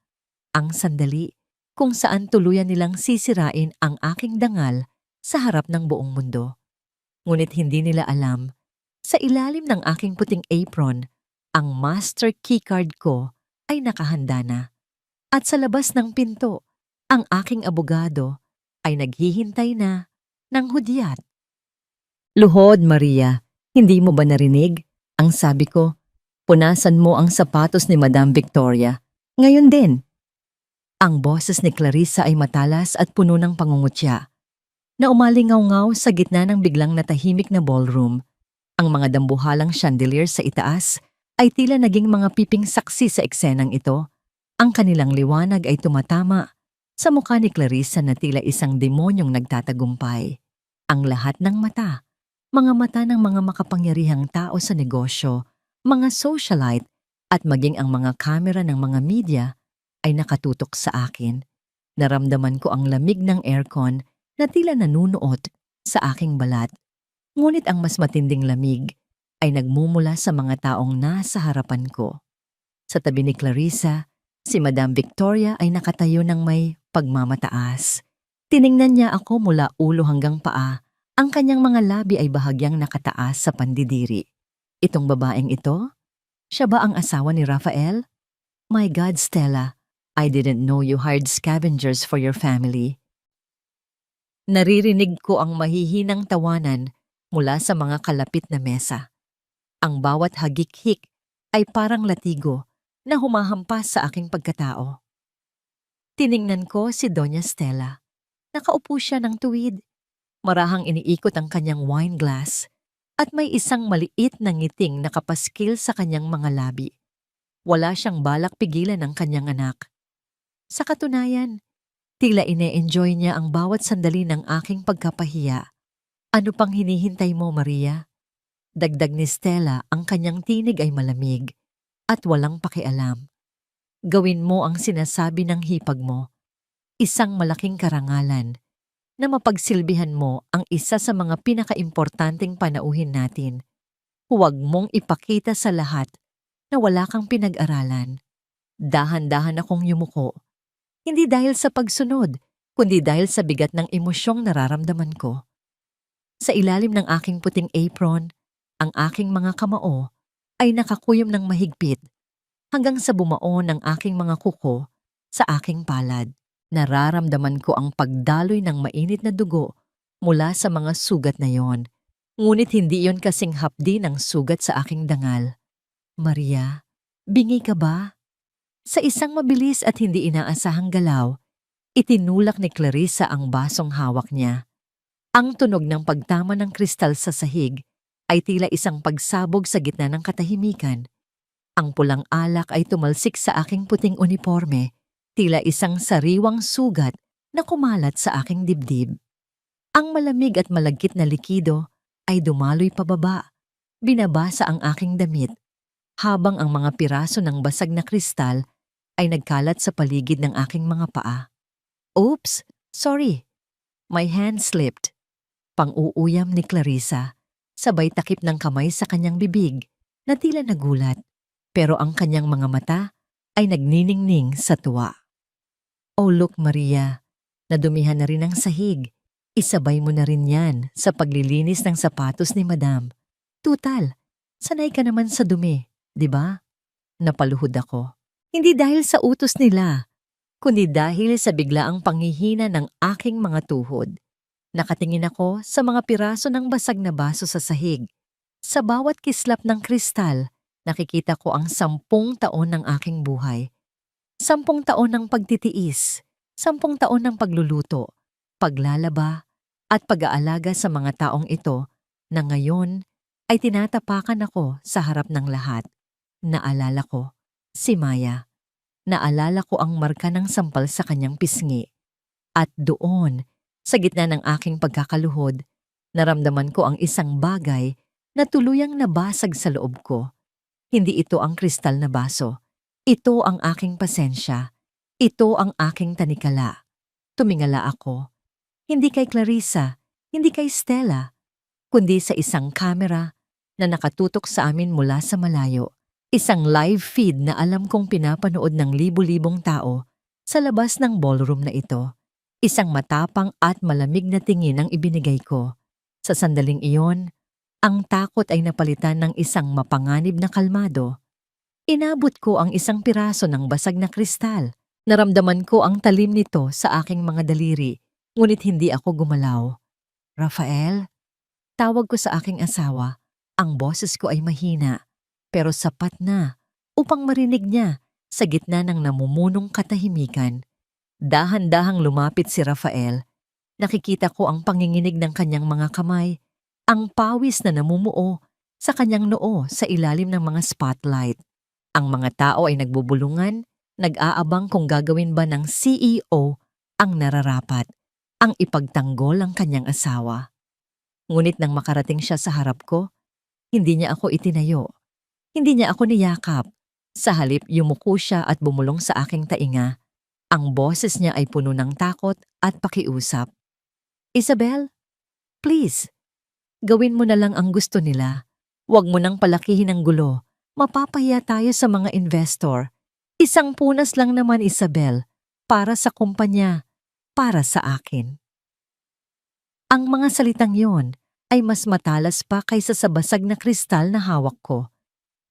Ang sandali kung saan tuluyan nilang sisirain ang aking dangal sa harap ng buong mundo. Ngunit hindi nila alam, sa ilalim ng aking puting apron, ang master keycard ko ay nakahanda na. At sa labas ng pinto, ang aking abogado ay naghihintay na ng hudyat. "Luhod, Maria, hindi mo ba narinig?" Ang sabi ko, "Punasan mo ang sapatos ni Madam Victoria. Ngayon din." Ang boses ni Clarissa ay matalas at puno ng pangungutya, na umalingaw-ngaw sa gitna ng biglang natahimik na ballroom. Ang mga dambuhalang chandelier sa itaas ay tila naging mga piping saksi sa eksenang ito. Ang kanilang liwanag ay tumatama sa mukha ni Clarissa na tila isang demonyong nagtatagumpay. Ang lahat ng mata, mga mata ng mga makapangyarihang tao sa negosyo, mga socialite at maging ang mga kamera ng mga media ay nakatutok sa akin. Naramdaman ko ang lamig ng aircon na tila nanunuot sa aking balat. Ngunit ang mas matinding lamig ay nagmumula sa mga taong nasa harapan ko. Sa tabi ni Clarissa, si Madam Victoria ay nakatayo ng may pagmamataas. Tiningnan niya ako mula ulo hanggang paa. Ang kanyang mga labi ay bahagyang nakataas sa pandidiri. Itong babaeng ito? Siya ba ang asawa ni Rafael? My God, Stella, I didn't know you hired scavengers for your family. Naririnig ko ang mahihinang tawanan mula sa mga kalapit na mesa. Ang bawat hagik-hik ay parang latigo na humahampas sa aking pagkatao. Tiningnan ko si Doña Stella. Nakaupo siya ng tuwid. Marahang iniikot ang kanyang wine glass at may isang maliit na ngiting nakapaskil sa kanyang mga labi. Wala siyang balak pigilan ang kanyang anak. Sa katunayan, tila ine-enjoy niya ang bawat sandali ng aking pagkapahiya. "Ano pang hinihintay mo, Maria?" Dagdag ni Stella, ang kanyang tinig ay malamig at walang pakialam. "Gawin mo ang sinasabi ng hipag mo. Isang malaking karangalan na mapagsilbihan mo ang isa sa mga pinakaimportanteng panauhin natin. Huwag mong ipakita sa lahat na wala kang pinag-aralan." Dahan-dahan akong yumuko. Hindi dahil sa pagsunod, kundi dahil sa bigat ng emosyong nararamdaman ko. Sa ilalim ng aking puting apron, ang aking mga kamao ay nakakuyom ng mahigpit hanggang sa bumao ng aking mga kuko sa aking palad. Nararamdaman ko ang pagdaloy ng mainit na dugo mula sa mga sugat na yon. Ngunit hindi yon kasing hapdi ng sugat sa aking dangal. Maria, bingi ka ba? Sa isang mabilis at hindi inaasahang galaw, itinulak ni Clarissa ang basong hawak niya. Ang tunog ng pagtama ng kristal sa sahig ay tila isang pagsabog sa gitna ng katahimikan. Ang pulang alak ay tumalsik sa aking puting uniforme, tila isang sariwang sugat na kumalat sa aking dibdib. Ang malamig at malagkit na likido ay dumaloy pababa, binabasa ang aking damit, habang ang mga piraso ng basag na kristal ay nagkalat sa paligid ng aking mga paa. Oops, sorry. My hand slipped. Pang-uuyam ni Clarissa, sabay takip ng kamay sa kanyang bibig na tila nagulat, pero ang kanyang mga mata ay nagniningning sa tuwa. Oh look Maria, nadumihan na rin ang sahig. Isabay mo na rin yan sa paglilinis ng sapatos ni Madam. Tutal, sanay ka naman sa dumi, di ba? Napaluhod ako. Hindi dahil sa utos nila, kundi dahil sa biglaang panghihina ng aking mga tuhod. Nakatingin ako sa mga piraso ng basag na baso sa sahig. Sa bawat kislap ng kristal, nakikita ko ang 10 taon ng aking buhay. 10 taon ng pagtitiis, 10 taon ng pagluluto, paglalaba, at pag-aalaga sa mga taong ito na ngayon ay tinatapakan ako sa harap ng lahat. Naalala ko, si Maya. Naalala ko ang marka ng sampal sa kanyang pisngi. At doon, sa gitna ng aking pagkakaluhod, naramdaman ko ang isang bagay na tuluyang nabasag sa loob ko. Hindi ito ang kristal na baso. Ito ang aking pasensya. Ito ang aking tanikala. Tumingala ako. Hindi kay Clarissa, hindi kay Stella, kundi sa isang kamera na nakatutok sa amin mula sa malayo. Isang live feed na alam kong pinapanood ng libu-libong tao sa labas ng ballroom na ito. Isang matapang at malamig na tingin ang ibinigay ko. Sa sandaling iyon, ang takot ay napalitan ng isang mapanganib na kalmado. Inabot ko ang isang piraso ng basag na kristal. Naramdaman ko ang talim nito sa aking mga daliri, ngunit hindi ako gumalaw. Rafael? Tawag ko sa aking asawa. Ang boses ko ay mahina, pero sapat na upang marinig niya sa gitna ng namumunong katahimikan. Dahan-dahang lumapit si Rafael. Nakikita ko ang panginginig ng kanyang mga kamay, ang pawis na namumuo sa kanyang noo sa ilalim ng mga spotlight. Ang mga tao ay nagbubulungan, nag-aabang kung gagawin ba ng CEO ang nararapat, ang ipagtanggol ang kanyang asawa. Ngunit nang makarating siya sa harap ko, hindi niya ako itinayo. Hindi niya ako niyakap. Sa halip, yumuko siya at bumulong sa aking tainga. Ang boses niya ay puno ng takot at pakiusap. Isabel, please, gawin mo na lang ang gusto nila. Huwag mo nang palakihin ang gulo. Mapapahiya tayo sa mga investor. Isang punas lang naman, Isabel, para sa kumpanya, para sa akin. Ang mga salitang yon ay mas matalas pa kaysa sa basag na kristal na hawak ko.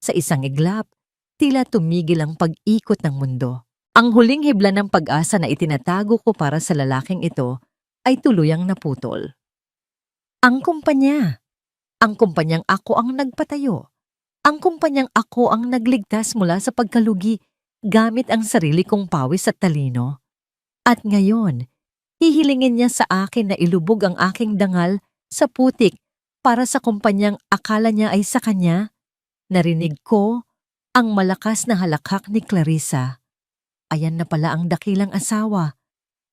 Sa isang iglap, tila tumigil ang pag-ikot ng mundo. Ang huling hibla ng pag-asa na itinatago ko para sa lalaking ito ay tuluyang naputol. Ang kumpanyang ako ang nagpatayo. Ang kumpanyang ako ang nagligtas mula sa pagkalugi gamit ang sarili kong pawis at talino. At ngayon, hihilingin niya sa akin na ilubog ang aking dangal sa putik para sa kumpanyang akala niya ay sa kanya. Narinig ko ang malakas na halakhak ni Clarissa. Ayan na pala ang dakilang asawa.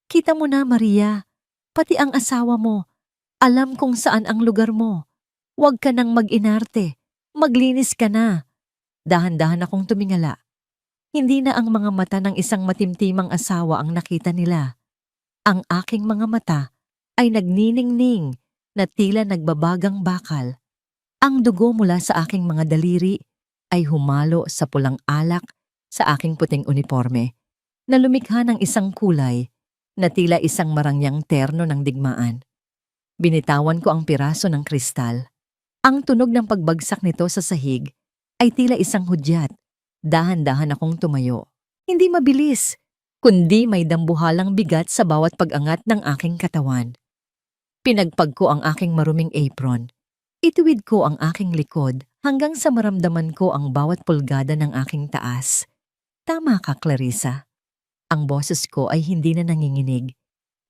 Kita mo na, Maria, pati ang asawa mo. Alam kung saan ang lugar mo. Huwag ka nang mag-inarte. Maglinis ka na. Dahan-dahan akong tumingala. Hindi na ang mga mata ng isang matimtimang asawa ang nakita nila. Ang aking mga mata ay nagniningning na tila nagbabagang bakal. Ang dugo mula sa aking mga daliri ay humalo sa pulang alak sa aking puting uniforme na lumikha ng isang kulay na tila isang marangyang terno ng digmaan. Binitawan ko ang piraso ng kristal. Ang tunog ng pagbagsak nito sa sahig ay tila isang hudyat. Dahan-dahan akong tumayo. Hindi mabilis, kundi may dambuhalang bigat sa bawat pag-angat ng aking katawan. Pinagpag ko ang aking maruming apron. Ituwid ko ang aking likod hanggang sa maramdaman ko ang bawat pulgada ng aking taas. Tama ka, Clarissa. Ang boses ko ay hindi na nanginginig.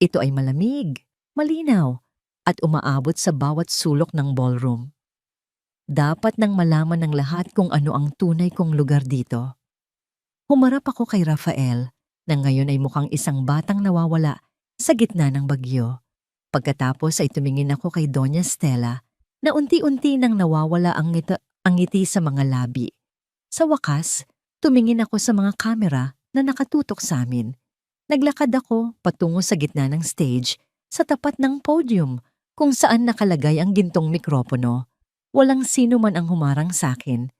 Ito ay malamig, malinaw, at umaabot sa bawat sulok ng ballroom. Dapat nang malaman ng lahat kung ano ang tunay kong lugar dito. Humarap ako kay Rafael, na ngayon ay mukhang isang batang nawawala sa gitna ng bagyo. Pagkatapos ay tumingin ako kay Doña Stella, na unti-unti nang nawawala ang ngiti sa mga labi. Sa wakas, tumingin ako sa mga kamera na nakatutok sa amin. Naglakad ako patungo sa gitna ng stage, sa tapat ng podium, kung saan nakalagay ang gintong mikropono. Walang sino man ang humarang sa akin.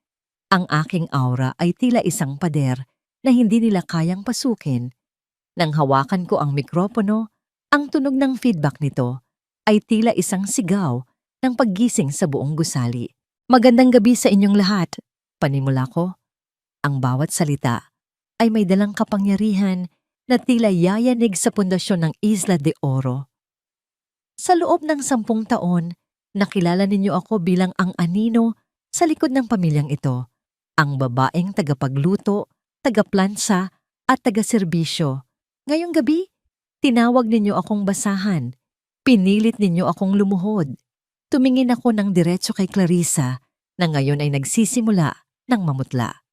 Ang aking aura ay tila isang pader na hindi nila kayang pasukin. Nang hawakan ko ang mikropono, ang tunog ng feedback nito ay tila isang sigaw ng paggising sa buong gusali. Magandang gabi sa inyong lahat, panimula ko. Ang bawat salita ay may dalang kapangyarihan na tila yayanig sa pundasyon ng Isla de Oro. Sa loob ng 10 taon, nakilala ninyo ako bilang ang anino sa likod ng pamilyang ito, ang babaeng tagapagluto, tagaplansa at tagaserbisyo. Ngayong gabi, tinawag ninyo akong basahan. Pinilit ninyo akong lumuhod. Tumingin ako ng diretso kay Clarissa na ngayon ay nagsisimula ng mamutla.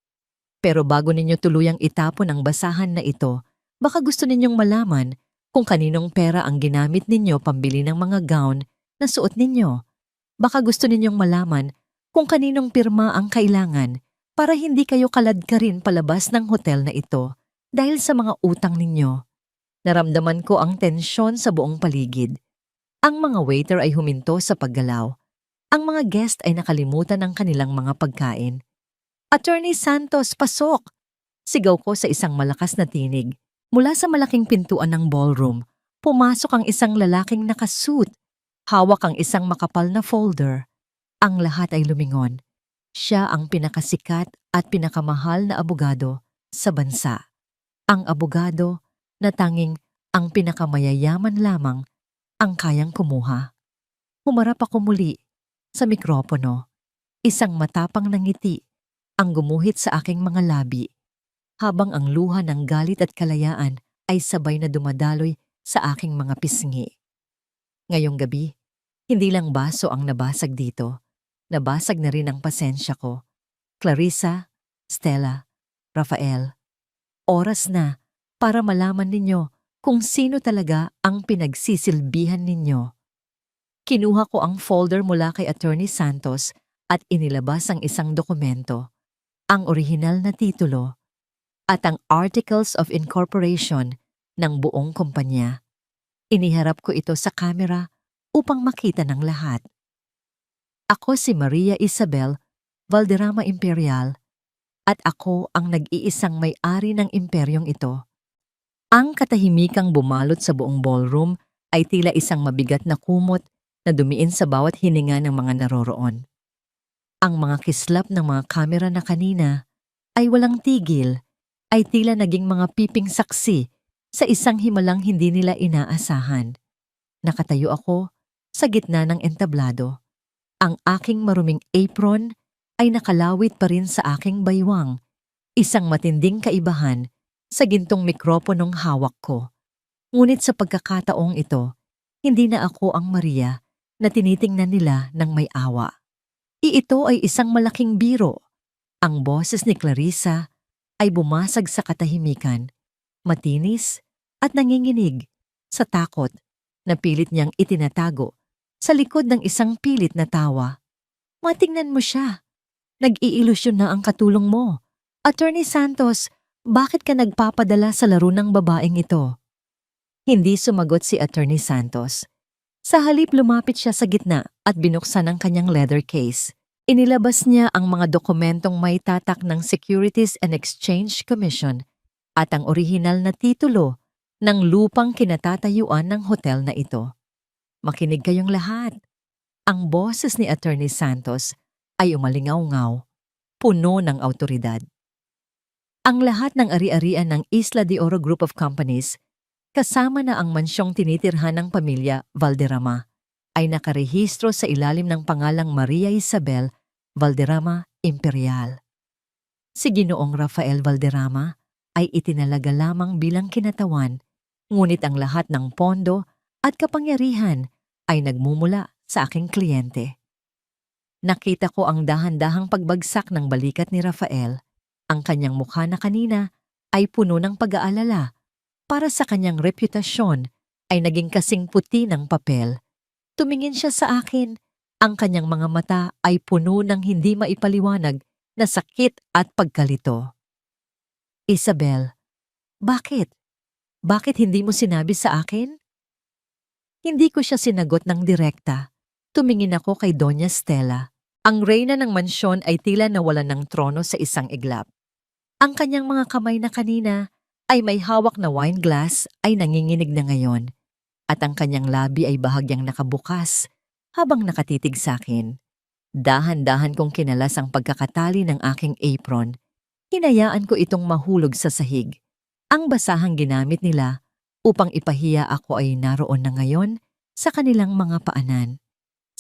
Pero bago ninyo tuluyang itapon ang basahan na ito, baka gusto ninyong malaman kung kaninong pera ang ginamit ninyo pambili ng mga gown na suot ninyo. Baka gusto ninyong malaman kung kaninong pirma ang kailangan para hindi kayo kaladkarin palabas ng hotel na ito dahil sa mga utang ninyo. Naramdaman ko ang tensyon sa buong paligid. Ang mga waiter ay huminto sa paggalaw. Ang mga guest ay nakalimutan ang kanilang mga pagkain. Attorney Santos, pasok! Sigaw ko sa isang malakas na tinig. Mula sa malaking pintuan ng ballroom, pumasok ang isang lalaking nakasuit. Hawak ang isang makapal na folder. Ang lahat ay lumingon. Siya ang pinakasikat at pinakamahal na abogado sa bansa. Ang abogado na tanging ang pinakamayayaman lamang ang kayang kumuha. Humarap ako muli sa mikropono. Isang matapang na ngiti ang gumuhit sa aking mga labi, habang ang luha ng galit at kalayaan ay sabay na dumadaloy sa aking mga pisngi. Ngayong gabi, hindi lang baso ang nabasag dito. Nabasag na rin ang pasensya ko. Clarissa, Stella, Rafael, oras na para malaman ninyo kung sino talaga ang pinagsisilbihan ninyo. Kinuha ko ang folder mula kay Attorney Santos at inilabas ang isang dokumento, ang orihinal na titulo, at ang Articles of Incorporation ng buong kumpanya. Iniharap ko ito sa kamera upang makita ng lahat. Ako si Maria Isabel Valderrama Imperial at ako ang nag-iisang may-ari ng imperyong ito. Ang katahimikang bumalot sa buong ballroom ay tila isang mabigat na kumot na dumiin sa bawat hininga ng mga naroroon. Ang mga kislap ng mga kamera na kanina ay walang tigil, ay tila naging mga piping saksi sa isang himalang hindi nila inaasahan. Nakatayo ako sa gitna ng entablado. Ang aking maruming apron ay nakalawit pa rin sa aking baywang, isang matinding kaibahan sa gintong mikroponong hawak ko. Ngunit sa pagkakataong ito, hindi na ako ang Maria na tinitingnan nila ng may awa. Ito ay isang malaking biro. Ang boses ni Clarissa ay bumasag sa katahimikan, matinis at nanginginig sa takot na pilit niyang itinatago sa likod ng isang pilit na tawa. Matingnan mo siya. Nag-iilusyon na ang katulong mo. Attorney Santos, bakit ka nagpapadala sa laro ng babaeng ito? Hindi sumagot si Attorney Santos. Sa halip lumapit siya sa gitna at binuksan ang kanyang leather case. Inilabas niya ang mga dokumentong may tatak ng Securities and Exchange Commission at ang orihinal na titulo ng lupang kinatatayuan ng hotel na ito. Makinig kayong lahat. Ang boses ni Attorney Santos ay umalingaw-ngaw, puno ng awtoridad. Ang lahat ng ari-arian ng Isla de Oro Group of Companies, kasama na ang mansyong tinitirhan ng pamilya Valderrama, ay nakarehistro sa ilalim ng pangalang Maria Isabel Valderrama Imperial. Si Ginoong Rafael Valderrama ay itinalaga lamang bilang kinatawan, ngunit ang lahat ng pondo at kapangyarihan ay nagmumula sa aking kliyente. Nakita ko ang dahan-dahang pagbagsak ng balikat ni Rafael. Ang kanyang mukha na kanina ay puno ng pag-aalala para sa kanyang reputasyon ay naging kasing puti ng papel. Tumingin siya sa akin. Ang kanyang mga mata ay puno ng hindi maipaliwanag na sakit at pagkalito. Isabel, bakit? Bakit hindi mo sinabi sa akin? Hindi ko siya sinagot ng direkta. Tumingin ako kay Doña Stella. Ang reyna ng mansyon ay tila nawalan ng trono sa isang iglap. Ang kanyang mga kamay na kanina ay may hawak na wine glass ay nanginginig na ngayon, at ang kanyang labi ay bahagyang nakabukas habang nakatitig sa akin. Dahan-dahan kong kinalas ang pagkakatali ng aking apron. Hinayaan ko itong mahulog sa sahig. Ang basahang ginamit nila upang ipahiya ako ay naroon na ngayon sa kanilang mga paanan.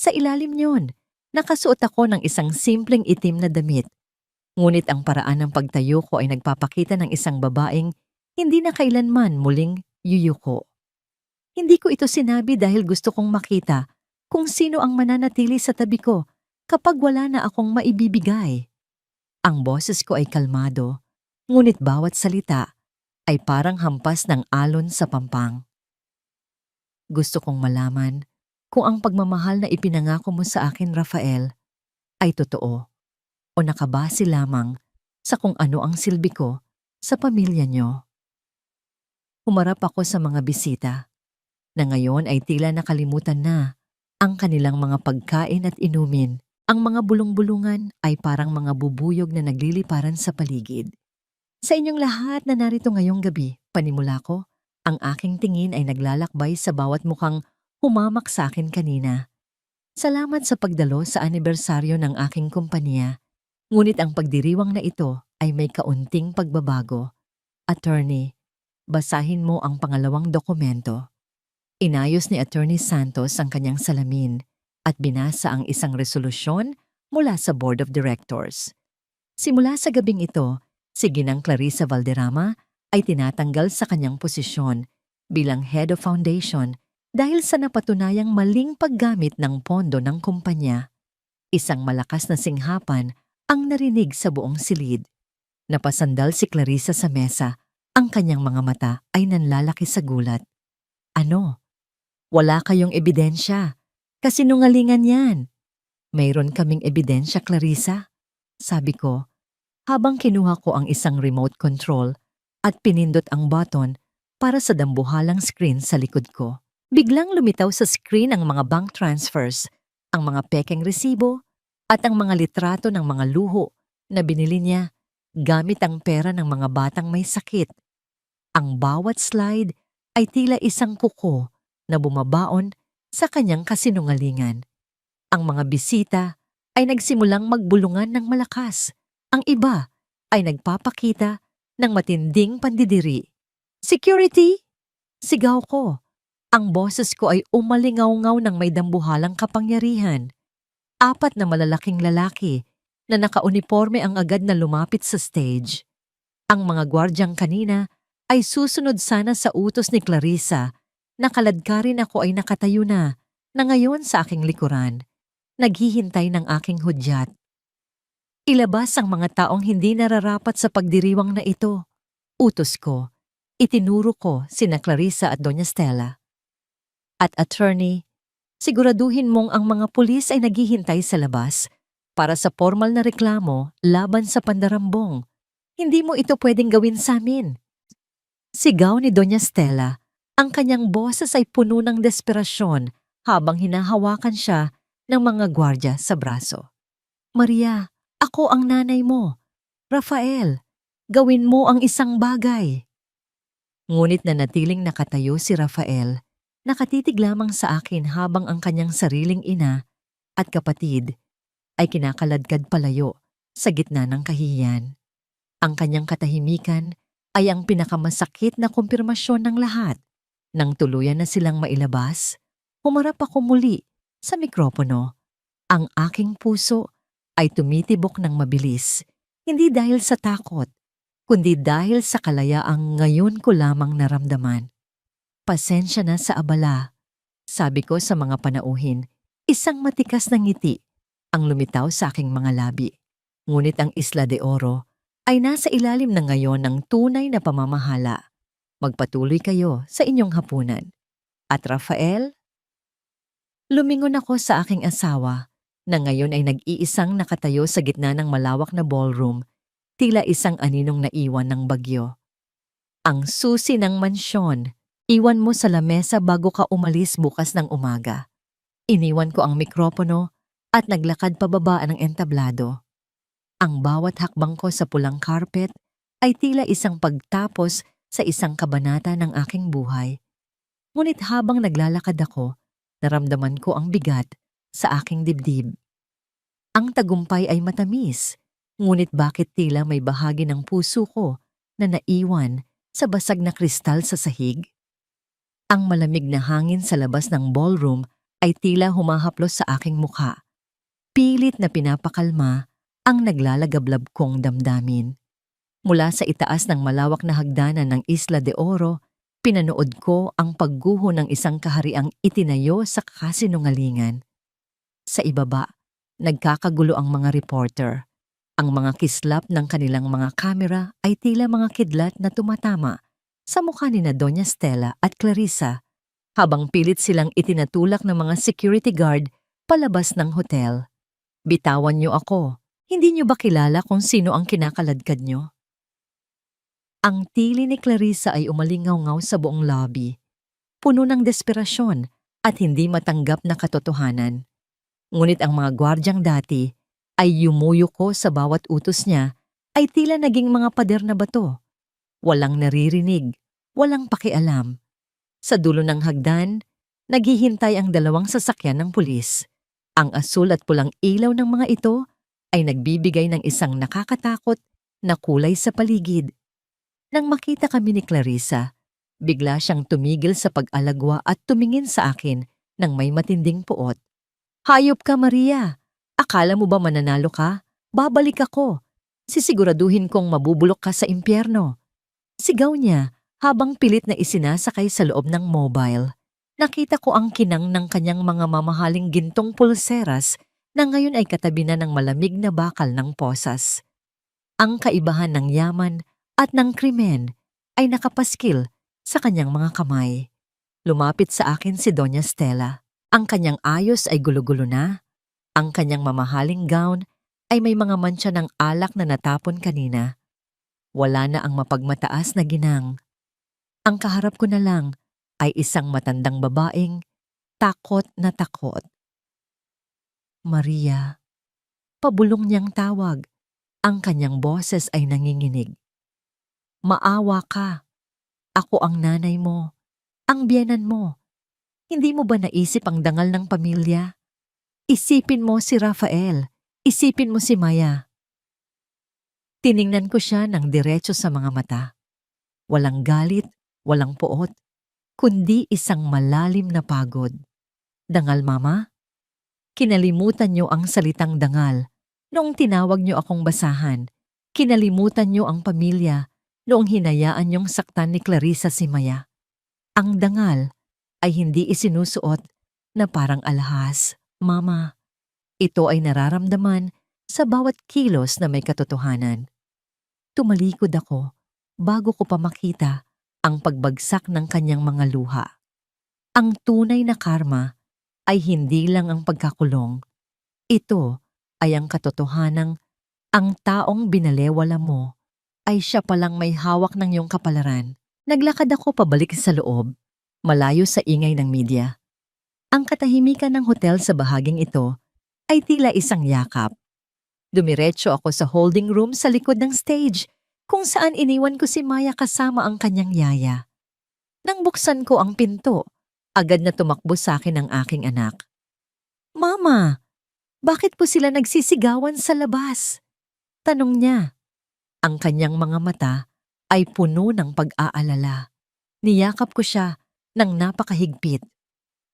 Sa ilalim niyon, nakasuot ako ng isang simpleng itim na damit. Ngunit ang paraan ng pagtayo ko ay nagpapakita ng isang babaeng hindi na kailanman muling yuyuko. Hindi ko ito sinabi dahil gusto kong makita kung sino ang mananatili sa tabi ko kapag wala na akong maibibigay. Ang boses ko ay kalmado, ngunit bawat salita ay parang hampas ng alon sa pampang. Gusto kong malaman kung ang pagmamahal na ipinangako mo sa akin, Rafael, ay totoo o nakabase lamang sa kung ano ang silbi ko sa pamilya niyo. Humarap ako sa mga bisita na ngayon ay tila nakalimutan na ang kanilang mga pagkain at inumin. Ang mga bulong-bulungan ay parang mga bubuyog na nagliliparan sa paligid. Sa inyong lahat na narito ngayong gabi, panimula ko, ang aking tingin ay naglalakbay sa bawat mukhang humamak sa akin kanina. Salamat sa pagdalo sa anibersaryo ng aking kumpanya. Ngunit ang pagdiriwang na ito ay may kaunting pagbabago. Attorney, basahin mo ang pangalawang dokumento. Inayos ni Attorney Santos ang kanyang salamin at binasa ang isang resolusyon mula sa Board of Directors. Simula sa gabing ito, si Ginang Clarissa Valderrama ay tinatanggal sa kanyang posisyon bilang Head of Foundation dahil sa napatunayang maling paggamit ng pondo ng kumpanya. Isang malakas na singhapan ang narinig sa buong silid. Napasandal si Clarissa sa mesa. Ang kanyang mga mata ay nanlalaki sa gulat. Ano? Wala kayong ebidensya. Kasinungalingan yan. Mayroon kaming ebidensya, Clarissa, sabi ko, habang kinuha ko ang isang remote control at pinindot ang button para sa dambuhalang screen sa likod ko. Biglang lumitaw sa screen ang mga bank transfers, ang mga pekeng resibo, at ang mga litrato ng mga luho na binili niya gamit ang pera ng mga batang may sakit. Ang bawat slide ay tila isang kuko na bumabaon sa kanyang kasinungalingan. Ang mga bisita ay nagsimulang magbulungan ng malakas. Ang iba ay nagpapakita ng matinding pandidiri. Security! Sigaw ko. Ang boses ko ay umalingaw-ngaw ng may dambuhalang kapangyarihan. 4 na malalaking lalaki na nakauniforme ang agad na lumapit sa stage. Ang mga gwardyang kanina ay susunod sana sa utos ni Clarissa. Nakaladkarin ako ay nakatayo na ngayon sa aking likuran, naghihintay ng aking hudyat. Ilabas ang mga taong hindi nararapat sa pagdiriwang na ito. Utos ko, itinuro ko sina Clarissa at Doña Stella. At attorney, siguraduhin mong ang mga pulis ay naghihintay sa labas para sa formal na reklamo laban sa pandarambong. Hindi mo ito pwedeng gawin sa amin. Sigaw ni Doña Stella. Ang kanyang boses ay puno ng desperasyon habang hinahawakan siya ng mga gwardya sa braso. Maria, ako ang nanay mo. Rafael, gawin mo ang isang bagay. Ngunit nanatiling nakatayo si Rafael, nakatitig lamang sa akin habang ang kanyang sariling ina at kapatid ay kinakaladkad palayo sa gitna ng kahihiyan. Ang kanyang katahimikan ay ang pinakamasakit na kumpirmasyon ng lahat. Nang tuluyan na silang mailabas, humarap ako muli sa mikropono. Ang aking puso ay tumitibok ng mabilis, hindi dahil sa takot, kundi dahil sa kalayaang ngayon ko lamang naramdaman. Pasensya na sa abala, sabi ko sa mga panauhin. Isang matikas na ngiti ang lumitaw sa aking mga labi. Ngunit ang Isla de Oro ay nasa ilalim na ngayon ng tunay na pamamahala. Magpatuloy kayo sa inyong hapunan. At Rafael, lumingon ako sa aking asawa na ngayon ay nag-iisang nakatayo sa gitna ng malawak na ballroom, tila isang aninong naiwan ng bagyo. Ang susi ng mansyon, iwan mo sa lamesa bago ka umalis bukas ng umaga. Iniwan ko ang mikropono at naglakad pababa ng entablado. Ang bawat hakbang ko sa pulang carpet ay tila isang pagtapos sa isang kabanata ng aking buhay. Ngunit habang naglalakad ako, naramdaman ko ang bigat sa aking dibdib. Ang tagumpay ay matamis, ngunit bakit tila may bahagi ng puso ko na naiwan sa basag na kristal sa sahig? Ang malamig na hangin sa labas ng ballroom ay tila humahaplos sa aking mukha. Pilit na pinapakalma ang naglalagablab kong damdamin. Mula sa itaas ng malawak na hagdanan ng Isla de Oro, pinanood ko ang pagguho ng isang kahariang itinayo sa kasinungalingan. Sa ibaba, nagkakagulo ang mga reporter. Ang mga kislap ng kanilang mga kamera ay tila mga kidlat na tumatama sa mukha ni na Doña Stella at Clarissa, habang pilit silang itinatulak ng mga security guard palabas ng hotel. Bitawan niyo ako. Hindi niyo ba kilala kung sino ang kinakaladkad niyo? Ang tili ni Clarissa ay umalingaw-ngaw sa buong lobby, puno ng desperasyon at hindi matanggap na katotohanan. Ngunit ang mga gwardyang dati ay yumuyuko sa bawat utos niya ay tila naging mga pader na bato. Walang naririnig, walang pakialam. Sa dulo ng hagdan, naghihintay ang dalawang sasakyan ng pulis. Ang asul at pulang ilaw ng mga ito ay nagbibigay ng isang nakakatakot na kulay sa paligid. Nang makita kami ni Clarissa, bigla siyang tumigil sa pag-alagwa at tumingin sa akin ng may matinding puot. Hayop ka, Maria! Akala mo ba mananalo ka? Babalik ako. Sisiguraduhin kong mabubulok ka sa impyerno. Sigaw niya habang pilit na isinasakay sa loob ng mobile. Nakita ko ang kinang ng kanyang mga mamahaling gintong pulseras na ngayon ay katabi na ng malamig na bakal ng posas. Ang kaibahan ng yaman at ng krimen ay nakapaskil sa kanyang mga kamay. Lumapit sa akin si Doña Stella. Ang kanyang ayos ay gulo-gulo na. Ang kanyang mamahaling gown ay may mga mantsa ng alak na natapon kanina. Wala na ang mapagmataas na ginang. Ang kaharap ko na lang ay isang matandang babaeng takot na takot. Maria. Pabulong niyang tawag. Ang kanyang boses ay nanginginig. Maawa ka. Ako ang nanay mo. Ang biyenan mo. Hindi mo ba naisip ang dangal ng pamilya? Isipin mo si Rafael. Isipin mo si Maya. Tiningnan ko siya ng diretso sa mga mata. Walang galit, walang poot, kundi isang malalim na pagod. Dangal, Mama? Kinalimutan niyo ang salitang dangal noong tinawag niyo akong basahan. Kinalimutan niyo ang pamilya noong hinayaan niyong saktan ni Clarissa si Maya. Ang dangal ay hindi isinusuot na parang alahas, Mama. Ito ay nararamdaman sa bawat kilos na may katotohanan. Tumalikod ako bago ko pa makita ang pagbagsak ng kanyang mga luha. Ang tunay na karma ay hindi lang ang pagkakulong. Ito ay ang katotohanang ang taong binalewala mo ay siya palang may hawak ng iyong kapalaran. Naglakad ako pabalik sa loob, malayo sa ingay ng media. Ang katahimikan ng hotel sa bahaging ito ay tila isang yakap. Dumiretso ako sa holding room sa likod ng stage kung saan iniwan ko si Maya kasama ang kanyang yaya. Nang buksan ko ang pinto, agad na tumakbo sa akin ang aking anak. Mama, bakit po sila nagsisigawan sa labas? Tanong niya. Ang kanyang mga mata ay puno ng pag-aalala. Niyakap ko siya ng napakahigpit.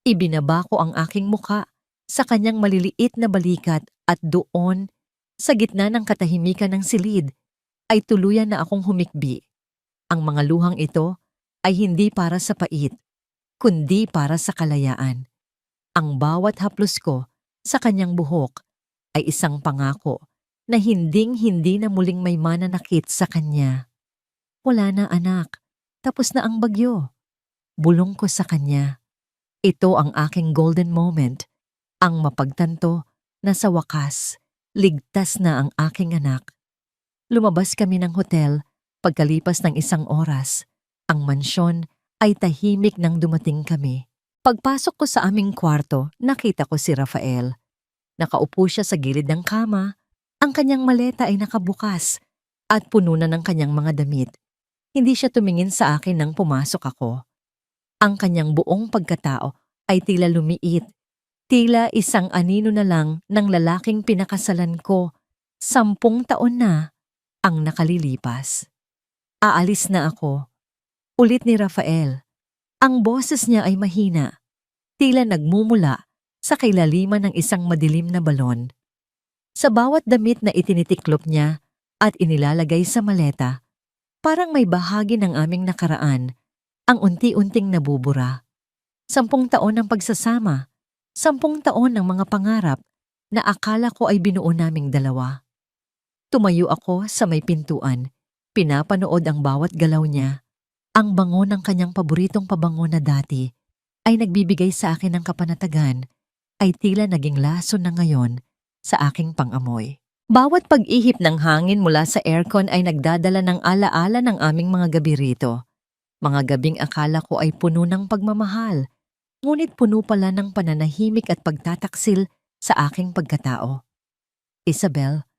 Ibinaba ko ang aking muka sa kanyang maliliit na balikat at doon, sa gitna ng katahimikan ng silid, ay tuluyan na akong humikbi. Ang mga luhang ito ay hindi para sa pait, kundi para sa kalayaan. Ang bawat haplos ko sa kanyang buhok ay isang pangako na hinding-hindi na muling may mananakit sa kanya. Wala na anak, tapos na ang bagyo. Bulong ko sa kanya. Ito ang aking golden moment, ang mapagtanto na sa wakas, ligtas na ang aking anak. Lumabas kami ng hotel pagkalipas ng 1 oras. Ang mansyon ay tahimik nang dumating kami. Pagpasok ko sa aming kwarto, nakita ko si Rafael. Nakaupo siya sa gilid ng kama, ang kanyang maleta ay nakabukas at puno na ng kanyang mga damit. Hindi siya tumingin sa akin nang pumasok ako. Ang kanyang buong pagkatao ay tila lumiit, tila isang anino na lang ng lalaking pinakasalan ko. 10 taon na ang nakalilipas. Aalis na ako. Ulit ni Rafael. Ang boses niya ay mahina, tila nagmumula sa kailaliman ng isang madilim na balon. Sa bawat damit na itinitiklop niya at inilalagay sa maleta, parang may bahagi ng aming nakaraan ang unti-unting nabubura. 10 taon ng pagsasama, 10 taon ng mga pangarap na akala ko ay binuo naming dalawa. Tumayo ako sa may pintuan, pinapanood ang bawat galaw niya. Ang bango ng kanyang paboritong pabango na dati ay nagbibigay sa akin ng kapanatagan, ay tila naging lason na ngayon sa aking pangamoy. Bawat pag-ihip ng hangin mula sa aircon ay nagdadala ng alaala ng aming mga gabi rito. Mga gabing akala ko ay puno ng pagmamahal, ngunit puno pala ng pananahimik at pagtataksil sa aking pagkatao. Isabel,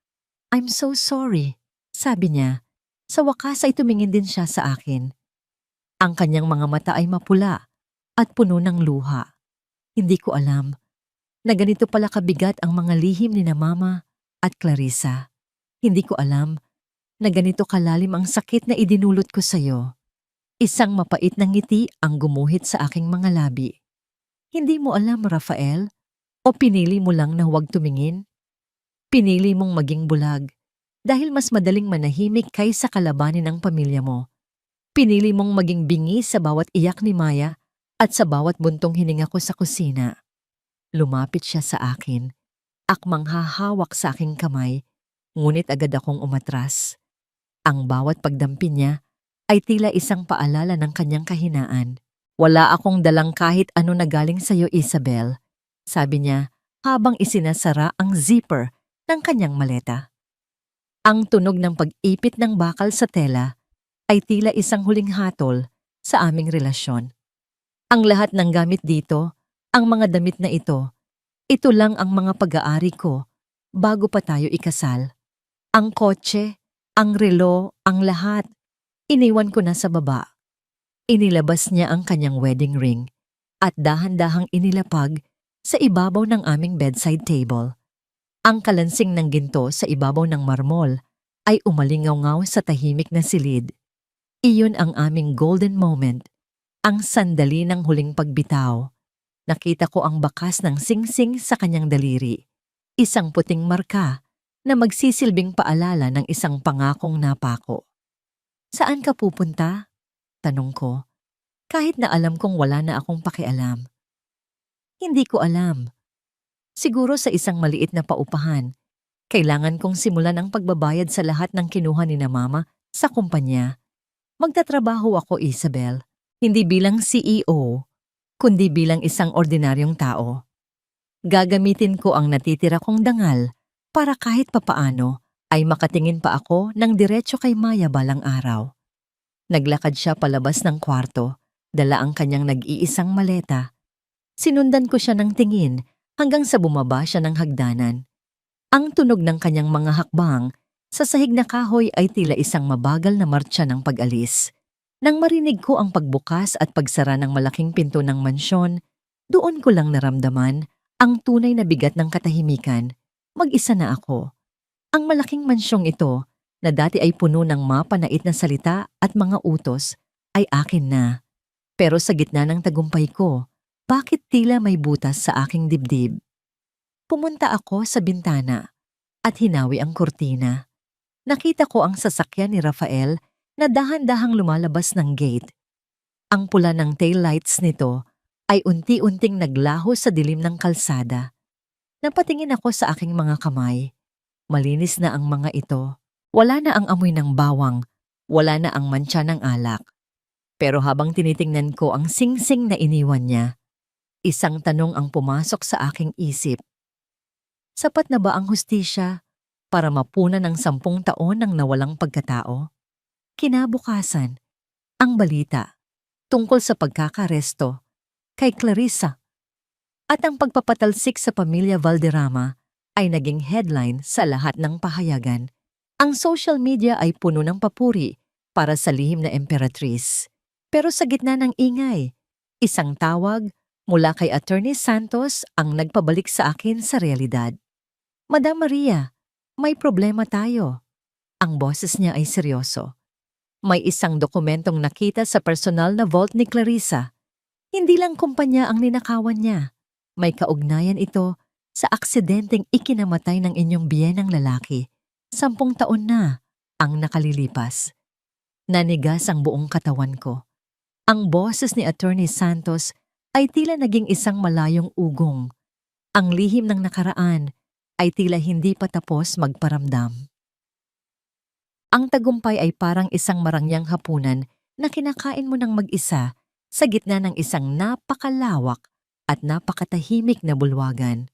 I'm so sorry, sabi niya. Sa wakas ay tumingin din siya sa akin. Ang kanyang mga mata ay mapula at puno ng luha. Hindi ko alam na ganito pala kabigat ang mga lihim ni na Mama at Clarissa. Hindi ko alam na ganito kalalim ang sakit na idinulot ko sa iyo. Isang mapait na ngiti ang gumuhit sa aking mga labi. Hindi mo alam, Rafael? O pinili mo lang na huwag tumingin? Pinili mong maging bulag dahil mas madaling manahimik kaysa kalabanin ang pamilya mo. Pinili mong maging bingi sa bawat iyak ni Maya at sa bawat buntong hininga ko sa kusina. Lumapit siya sa akin, akmang hahawak sa aking kamay, ngunit agad akong umatras. Ang bawat pagdampi niya ay tila isang paalala ng kanyang kahinaan. Wala akong dalang kahit ano na galing sa iyo, Isabel, sabi niya habang isinasara ang zipper ng kanyang maleta. Ang tunog ng pag-ipit ng bakal sa tela ay tila isang huling hatol sa aming relasyon. Ang lahat ng gamit dito, ang mga damit na ito lang ang mga pag-aari ko bago pa tayo ikasal. Ang kotse, ang relo, ang lahat, iniwan ko na sa baba. Inilabas niya ang kanyang wedding ring at dahan-dahang inilapag sa ibabaw ng aming bedside table. Ang kalansing ng ginto sa ibabaw ng marmol ay umalingaw-ngaw sa tahimik na silid. Iyon ang aming golden moment, ang sandali ng huling pagbitaw. Nakita ko ang bakas ng singsing sa kanyang daliri, isang puting marka na magsisilbing paalala ng isang pangakong napako. Saan ka pupunta? Tanong ko, kahit na alam kong wala na akong pakialam. Hindi ko alam. Siguro sa isang maliit na paupahan. Kailangan kong simulan ang pagbabayad sa lahat ng kinuha ni na Mama sa kumpanya. Magtatrabaho ako, Isabel, hindi bilang CEO, kundi bilang isang ordinaryong tao. Gagamitin ko ang natitira kong dangal para kahit papaano ay makatingin pa ako ng diretso kay Maya balang araw. Naglakad siya palabas ng kwarto, dala ang kanyang nag-iisang maleta. Sinundan ko siya ng tingin hanggang sa bumaba siya ng hagdanan. Ang tunog ng kanyang mga hakbang sa sahig na kahoy ay tila isang mabagal na martsa ng pag-alis. Nang marinig ko ang pagbukas at pagsara ng malaking pinto ng mansyon, doon ko lang naramdaman ang tunay na bigat ng katahimikan. Mag-isa na ako. Ang malaking mansyong ito, na dati ay puno ng mapanait na salita at mga utos ay akin na. Pero sa gitna ng tagumpay ko, bakit tila may butas sa aking dibdib? Pumunta ako sa bintana at hinawi ang kurtina. Nakita ko ang sasakyan ni Rafael na dahan-dahang lumalabas ng gate. Ang pula ng taillights nito ay unti-unting naglaho sa dilim ng kalsada. Napatingin ako sa aking mga kamay. Malinis na ang mga ito. Wala na ang amoy ng bawang. Wala na ang mantsa ng alak. Pero habang tinitingnan ko ang singsing na iniwan niya, isang tanong ang pumasok sa aking isip. Sapat na ba ang hustisya para mapunan ng 10 taon ng nawalang pagkatao? Kinabukasan, ang balita tungkol sa pagkakaresto kay Clarissa at ang pagpapatalsik sa pamilya Valderrama ay naging headline sa lahat ng pahayagan. Ang social media ay puno ng papuri para sa lihim na emperatriz. Pero sa gitna ng ingay, isang tawag mula kay Attorney Santos ang nagpabalik sa akin sa realidad. Madam Maria, may problema tayo. Ang boses niya ay seryoso. May isang dokumentong nakita sa personal na vault ni Clarissa. Hindi lang kumpanya ang ninakawan niya. May kaugnayan ito sa aksidenteng ikinamatay ng inyong biyenang lalaki. 10 taon na ang nakalilipas. Nanigas ang buong katawan ko. Ang boses ni Attorney Santos ay tila naging isang malayong ugong. Ang lihim ng nakaraan ay tila hindi pa tapos magparamdam. Ang tagumpay ay parang isang marangyang hapunan na kinakain mo ng mag-isa sa gitna ng isang napakalawak at napakatahimik na bulwagan.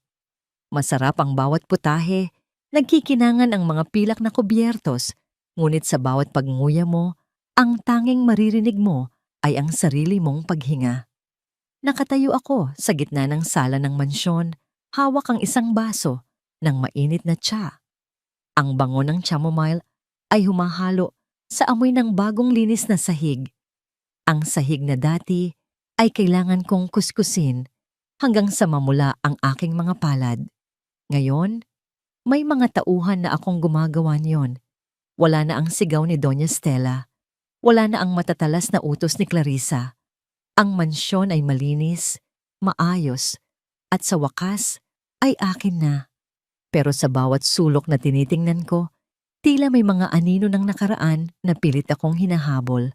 Masarap ang bawat putahe, nagkikinangan ang mga pilak na kubyertos, ngunit sa bawat pagnguya mo, ang tanging maririnig mo ay ang sarili mong paghinga. Nakatayo ako sa gitna ng sala ng mansyon, hawak ang isang baso ng mainit na tsa. Ang bango ng chamomile ay humahalo sa amoy ng bagong linis na sahig. Ang sahig na dati ay kailangan kong kuskusin hanggang sa mamula ang aking mga palad. Ngayon, may mga tauhan na akong gumagawa niyon. Wala na ang sigaw ni Doña Stella. Wala na ang matatalas na utos ni Clarissa. Ang mansyon ay malinis, maayos, at sa wakas ay akin na. Pero sa bawat sulok na tinitingnan ko, tila may mga anino ng nakaraan na pilit akong hinahabol.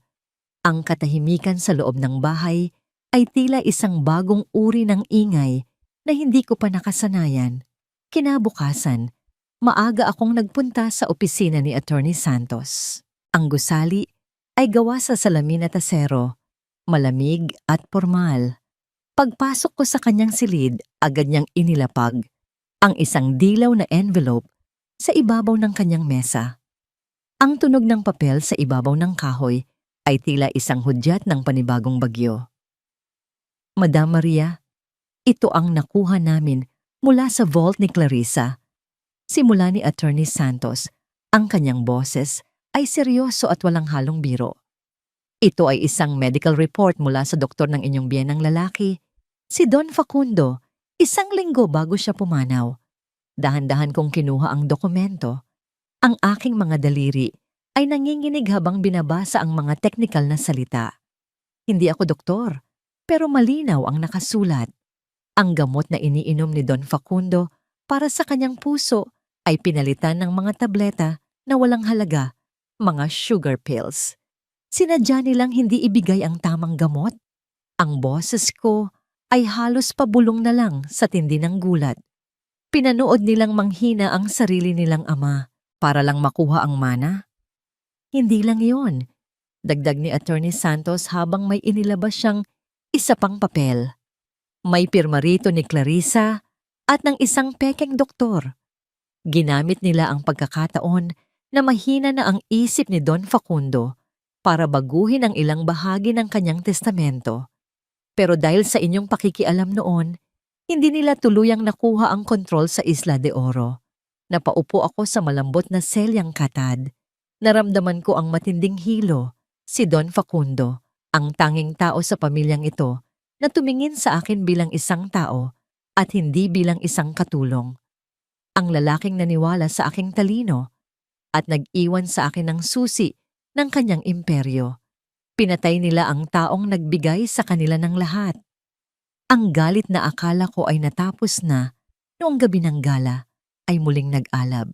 Ang katahimikan sa loob ng bahay ay tila isang bagong uri ng ingay na hindi ko pa nakasanayan. Kinabukasan, maaga akong nagpunta sa opisina ni Attorney Santos. Ang gusali ay gawa sa salamin at asero, malamig at formal. Pagpasok ko sa kanyang silid, agad niyang inilapag ang isang dilaw na envelope sa ibabaw ng kanyang mesa. Ang tunog ng papel sa ibabaw ng kahoy ay tila isang hudyat ng panibagong bagyo. Madam Maria, ito ang nakuha namin mula sa vault ni Clarissa. Simula ni Attorney Santos, ang kanyang boses ay seryoso at walang halong biro. Ito ay isang medical report mula sa doktor ng inyong biyenang lalaki, si Don Facundo, 1 linggo bago siya pumanaw. Dahan-dahan kong kinuha ang dokumento. Ang aking mga daliri ay nanginginig habang binabasa ang mga teknikal na salita. Hindi ako doktor, pero malinaw ang nakasulat. Ang gamot na iniinom ni Don Facundo para sa kanyang puso ay pinalitan ng mga tableta na walang halaga, mga sugar pills. Sinadya nilang hindi ibigay ang tamang gamot. Ang boses ko ay halos pabulong na lang sa tindi ng gulat. Pinanood nilang manghina ang sarili nilang ama para lang makuha ang mana. Hindi lang iyon. Dagdag ni Attorney Santos habang may inilabas siyang isa pang papel. May pirma rito ni Clarissa at ng isang pekeng doktor. Ginamit nila ang pagkakataon na mahina na ang isip ni Don Facundo para baguhin ang ilang bahagi ng kanyang testamento. Pero dahil sa inyong pakikialam noon, hindi nila tuluyang nakuha ang kontrol sa Isla de Oro. Napaupo ako sa malambot na selyang katad. Naramdaman ko ang matinding hilo, si Don Facundo, ang tanging tao sa pamilyang ito na tumingin sa akin bilang isang tao at hindi bilang isang katulong. Ang lalaking naniwala sa aking talino, at nag-iwan sa akin ng susi ng kanyang imperyo. Pinatay nila ang taong nagbigay sa kanila ng lahat. Ang galit na akala ko ay natapos na noong gabi ng gala ay muling nag-alab.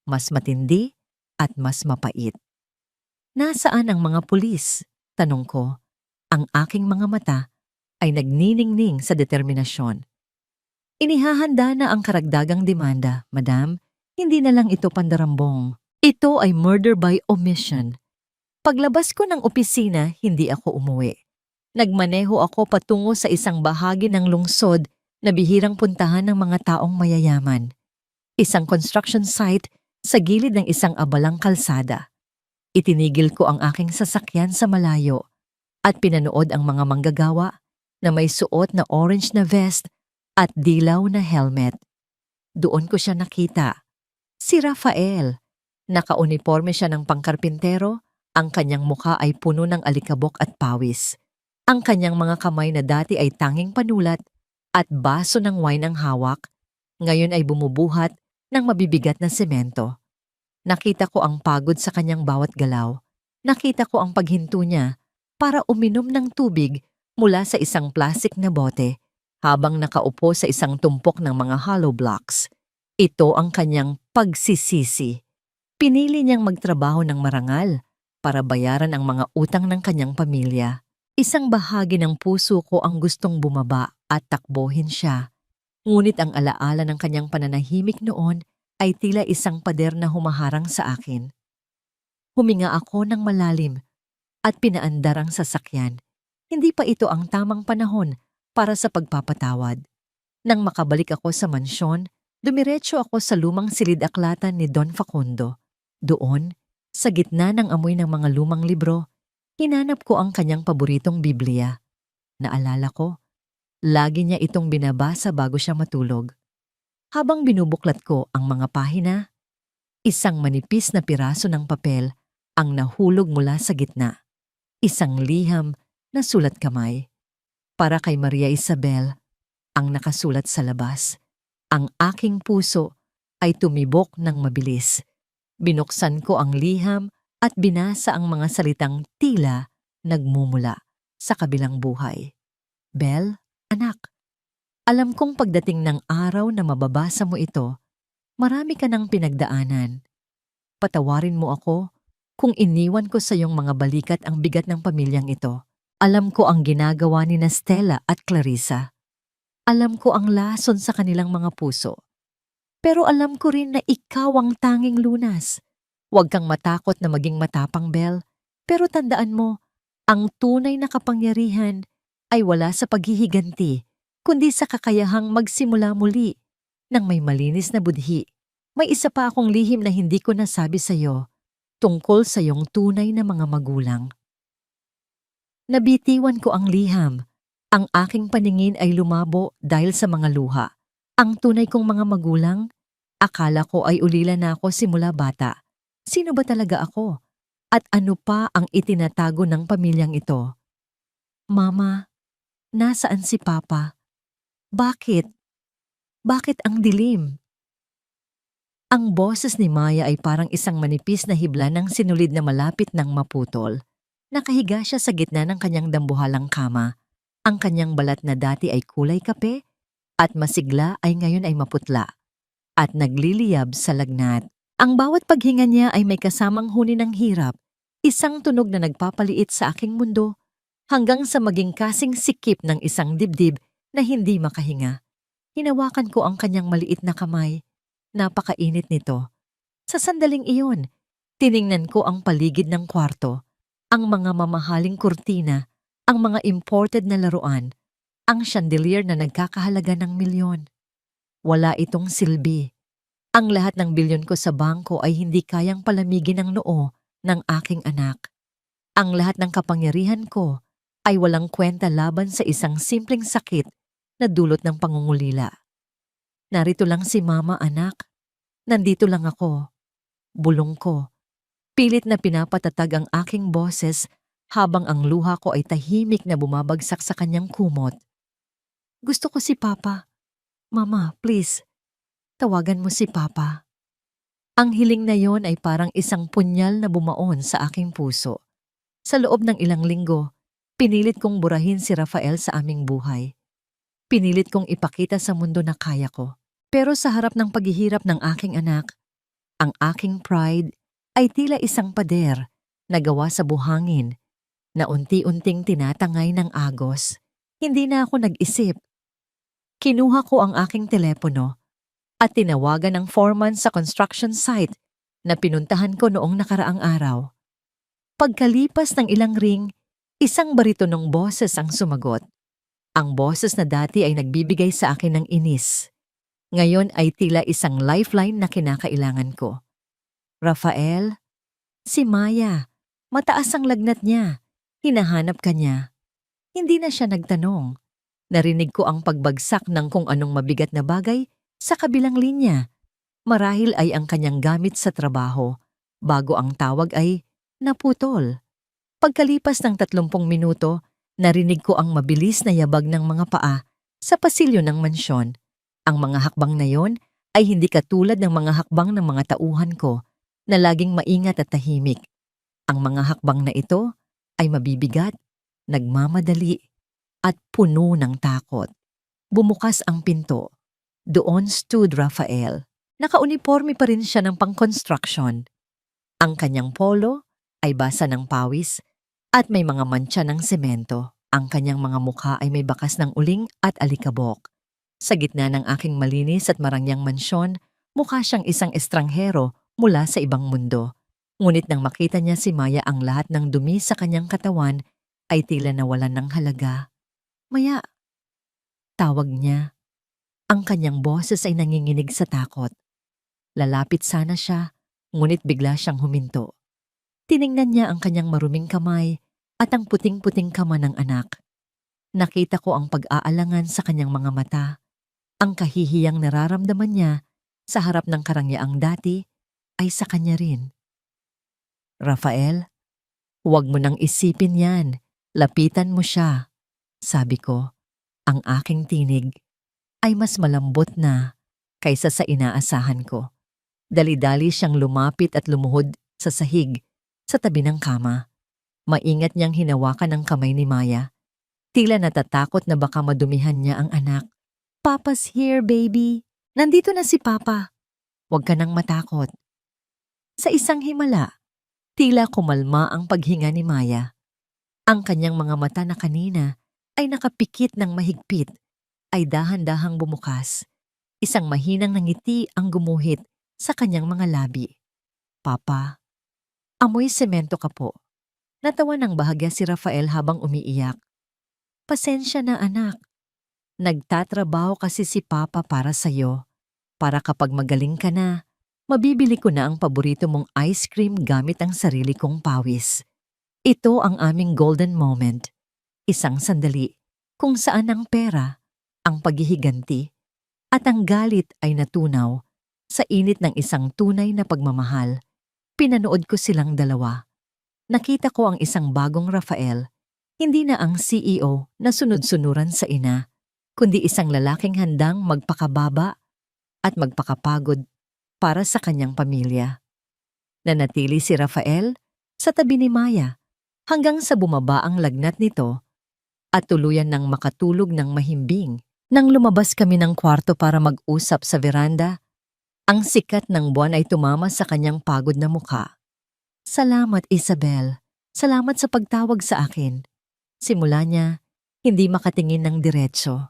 Mas matindi at mas mapait. Nasaan ang mga pulis? Tanong ko. Ang aking mga mata ay nagniningning sa determinasyon. Inihahanda na ang karagdagang demanda, Madam. Hindi na lang ito pandarambong. Ito ay murder by omission. Paglabas ko ng opisina, hindi ako umuwi. Nagmaneho ako patungo sa isang bahagi ng lungsod na bihirang puntahan ng mga taong mayayaman. Isang construction site sa gilid ng isang abalang kalsada. Itinigil ko ang aking sasakyan sa malayo at pinanood ang mga manggagawa na may suot na orange na vest at dilaw na helmet. Doon ko siya nakita. Si Rafael. Nakauniforme siya ng pangkarpintero, ang kanyang mukha ay puno ng alikabok at pawis. Ang kanyang mga kamay na dati ay tanging panulat at baso ng wine ang hawak, ngayon ay bumubuhat ng mabibigat na semento. Nakita ko ang pagod sa kanyang bawat galaw. Nakita ko ang paghinto niya para uminom ng tubig mula sa isang plastik na bote habang nakaupo sa isang tumpok ng mga hollow blocks. Ito ang kanyang pagsisisi. Pinili niyang magtrabaho ng marangal para bayaran ang mga utang ng kanyang pamilya. Isang bahagi ng puso ko ang gustong bumaba at takbohin siya. Ngunit ang alaala ng kanyang pananahimik noon ay tila isang pader na humaharang sa akin. Huminga ako ng malalim at pinaandar ang sasakyan. Hindi pa ito ang tamang panahon para sa pagpapatawad. Nang makabalik ako sa mansyon, dumiretso ako sa lumang silid-aklatan ni Don Facundo. Doon, sa gitna ng amoy ng mga lumang libro, hinanap ko ang kanyang paboritong Biblia. Naalala ko, lagi niya itong binabasa bago siya matulog. Habang binubuklat ko ang mga pahina, isang manipis na piraso ng papel ang nahulog mula sa gitna. Isang liham na sulat kamay. Para kay Maria Isabel, ang nakasulat sa labas. Ang aking puso ay tumibok ng mabilis. Binuksan ko ang liham at binasa ang mga salitang tila nagmumula sa kabilang buhay. Bel, anak, alam kong pagdating ng araw na mababasa mo ito, marami ka ng pinagdaanan. Patawarin mo ako kung iniwan ko sa iyong mga balikat ang bigat ng pamilyang ito. Alam ko ang ginagawa ni Stella at Clarissa. Alam ko ang lason sa kanilang mga puso. Pero alam ko rin na ikaw ang tanging lunas. Huwag kang matakot na maging matapang, Bel. Pero tandaan mo, ang tunay na kapangyarihan ay wala sa paghihiganti, kundi sa kakayahang magsimula muli ng may malinis na budhi. May isa pa akong lihim na hindi ko nasabi sa iyo, tungkol sa iyong tunay na mga magulang. Nabitiwan ko ang liham. Ang aking paningin ay lumabo dahil sa mga luha. Ang tunay kong mga magulang, akala ko ay ulila na ako simula bata. Sino ba talaga ako? At ano pa ang itinatago ng pamilyang ito? Mama, nasaan si Papa? Bakit? Bakit ang dilim? Ang boses ni Maya ay parang isang manipis na hibla ng sinulid na malapit ng maputol. Nakahiga siya sa gitna ng kanyang dambuhalang kama. Ang kanyang balat na dati ay kulay kape at masigla ay ngayon ay maputla at nagliliyab sa lagnat. Ang bawat paghinga niya ay may kasamang huni ng hirap, isang tunog na nagpapaliit sa aking mundo hanggang sa maging kasing sikip ng isang dibdib na hindi makahinga. Hinawakan ko ang kanyang maliit na kamay. Napakainit nito. Sa sandaling iyon, tiningnan ko ang paligid ng kwarto, ang mga mamahaling kurtina, ang mga imported na laruan, ang chandelier na nagkakahalaga ng milyon. Wala itong silbi. Ang lahat ng bilyon ko sa bangko ay hindi kayang palamigin ang noo ng aking anak. Ang lahat ng kapangyarihan ko ay walang kwenta laban sa isang simpleng sakit na dulot ng pangungulila. Narito lang si Mama, anak. Nandito lang ako. Bulong ko. Pilit na pinapatatag ang aking boses habang ang luha ko ay tahimik na bumabagsak sa kanyang kumot. Gusto ko si Papa. Mama, please. Tawagan mo si Papa. Ang hiling na yon ay parang isang punyal na bumaon sa aking puso. Sa loob ng ilang linggo, pinilit kong burahin si Rafael sa aming buhay. Pinilit kong ipakita sa mundo na kaya ko. Pero sa harap ng paghihirap ng aking anak, ang aking pride ay tila isang pader na gawa sa buhangin na unti-unting tinatangay ng agos. Hindi na ako nag-isip. Kinuha ko ang aking telepono at tinawagan ang foreman sa construction site na pinuntahan ko noong nakaraang araw. Pagkalipas ng ilang ring, isang baritonong boses ang sumagot. Ang boses na dati ay nagbibigay sa akin ng inis. Ngayon ay tila isang lifeline na kinakailangan ko. Rafael, si Maya, mataas ang lagnat niya. Hinahanap ka niya. Hindi na siya nagtanong. Narinig ko ang pagbagsak ng kung anong mabigat na bagay sa kabilang linya. Marahil ay ang kanyang gamit sa trabaho, bago ang tawag ay naputol. Pagkalipas ng 30 minuto, narinig ko ang mabilis na yabag ng mga paa sa pasilyo ng mansyon. Ang mga hakbang na yon ay hindi katulad ng mga hakbang ng mga tauhan ko na laging maingat at tahimik. Ang mga hakbang na ito ay mabibigat, nagmamadali, at puno ng takot. Bumukas ang pinto. Doon stood Rafael. Nakauniforme pa rin siya ng pang-construction. Ang kanyang polo ay basa ng pawis at may mga mantsa ng semento. Ang kanyang mga mukha ay may bakas ng uling at alikabok. Sa gitna ng aking malinis at marangyang mansyon, mukha siyang isang estranghero mula sa ibang mundo. Ngunit nang makita niya si Maya, ang lahat ng dumi sa kanyang katawan ay tila nawalan ng halaga. Maya, tawag niya. Ang kanyang boses ay nanginginig sa takot. Lalapit sana siya, ngunit bigla siyang huminto. Tiningnan niya ang kanyang maruming kamay at ang puting-puting kamay ng anak. Nakita ko ang pag-aalangan sa kanyang mga mata. Ang kahihiyang nararamdaman niya sa harap ng karangyaang dati ay sa kanya rin. Rafael, huwag mo nang isipin yan. Lapitan mo siya. Sabi ko, ang aking tinig ay mas malambot na kaysa sa inaasahan ko. Dali-dali siyang lumapit at lumuhod sa sahig sa tabi ng kama. Maingat niyang hinawakan ang kamay ni Maya. Tila natatakot na baka madumihan niya ang anak. Papa's here, baby. Nandito na si Papa. Huwag ka nang matakot. Sa isang himala, tila kumalma ang paghinga ni Maya. Ang kanyang mga mata na kanina ay nakapikit ng mahigpit ay dahan-dahang bumukas. Isang mahinang ngiti ang gumuhit sa kanyang mga labi. Papa, amoy semento ka po. Natawa ng bahagya si Rafael habang umiiyak. Pasensya na anak. Nagtatrabaho kasi si Papa para sa'yo. Para kapag magaling ka na, mabibili ko na ang paborito mong ice cream gamit ang sarili kong pawis. Ito ang aming golden moment. Isang sandali kung saan ang pera, ang paghihiganti, at ang galit ay natunaw sa init ng isang tunay na pagmamahal. Pinanood ko silang dalawa. Nakita ko ang isang bagong Rafael, hindi na ang CEO na sunod-sunuran sa ina, kundi isang lalaking handang magpakababa at magpakapagod para sa kanyang pamilya. Nanatili si Rafael sa tabi ni Maya hanggang sa bumaba ang lagnat nito at tuluyan ng makatulog ng mahimbing. Nang lumabas kami ng kwarto para mag-usap sa veranda, ang sikat ng buwan ay tumama sa kanyang pagod na mukha. Salamat, Isabel. Salamat sa pagtawag sa akin. Simula niya, hindi makatingin ng diretso.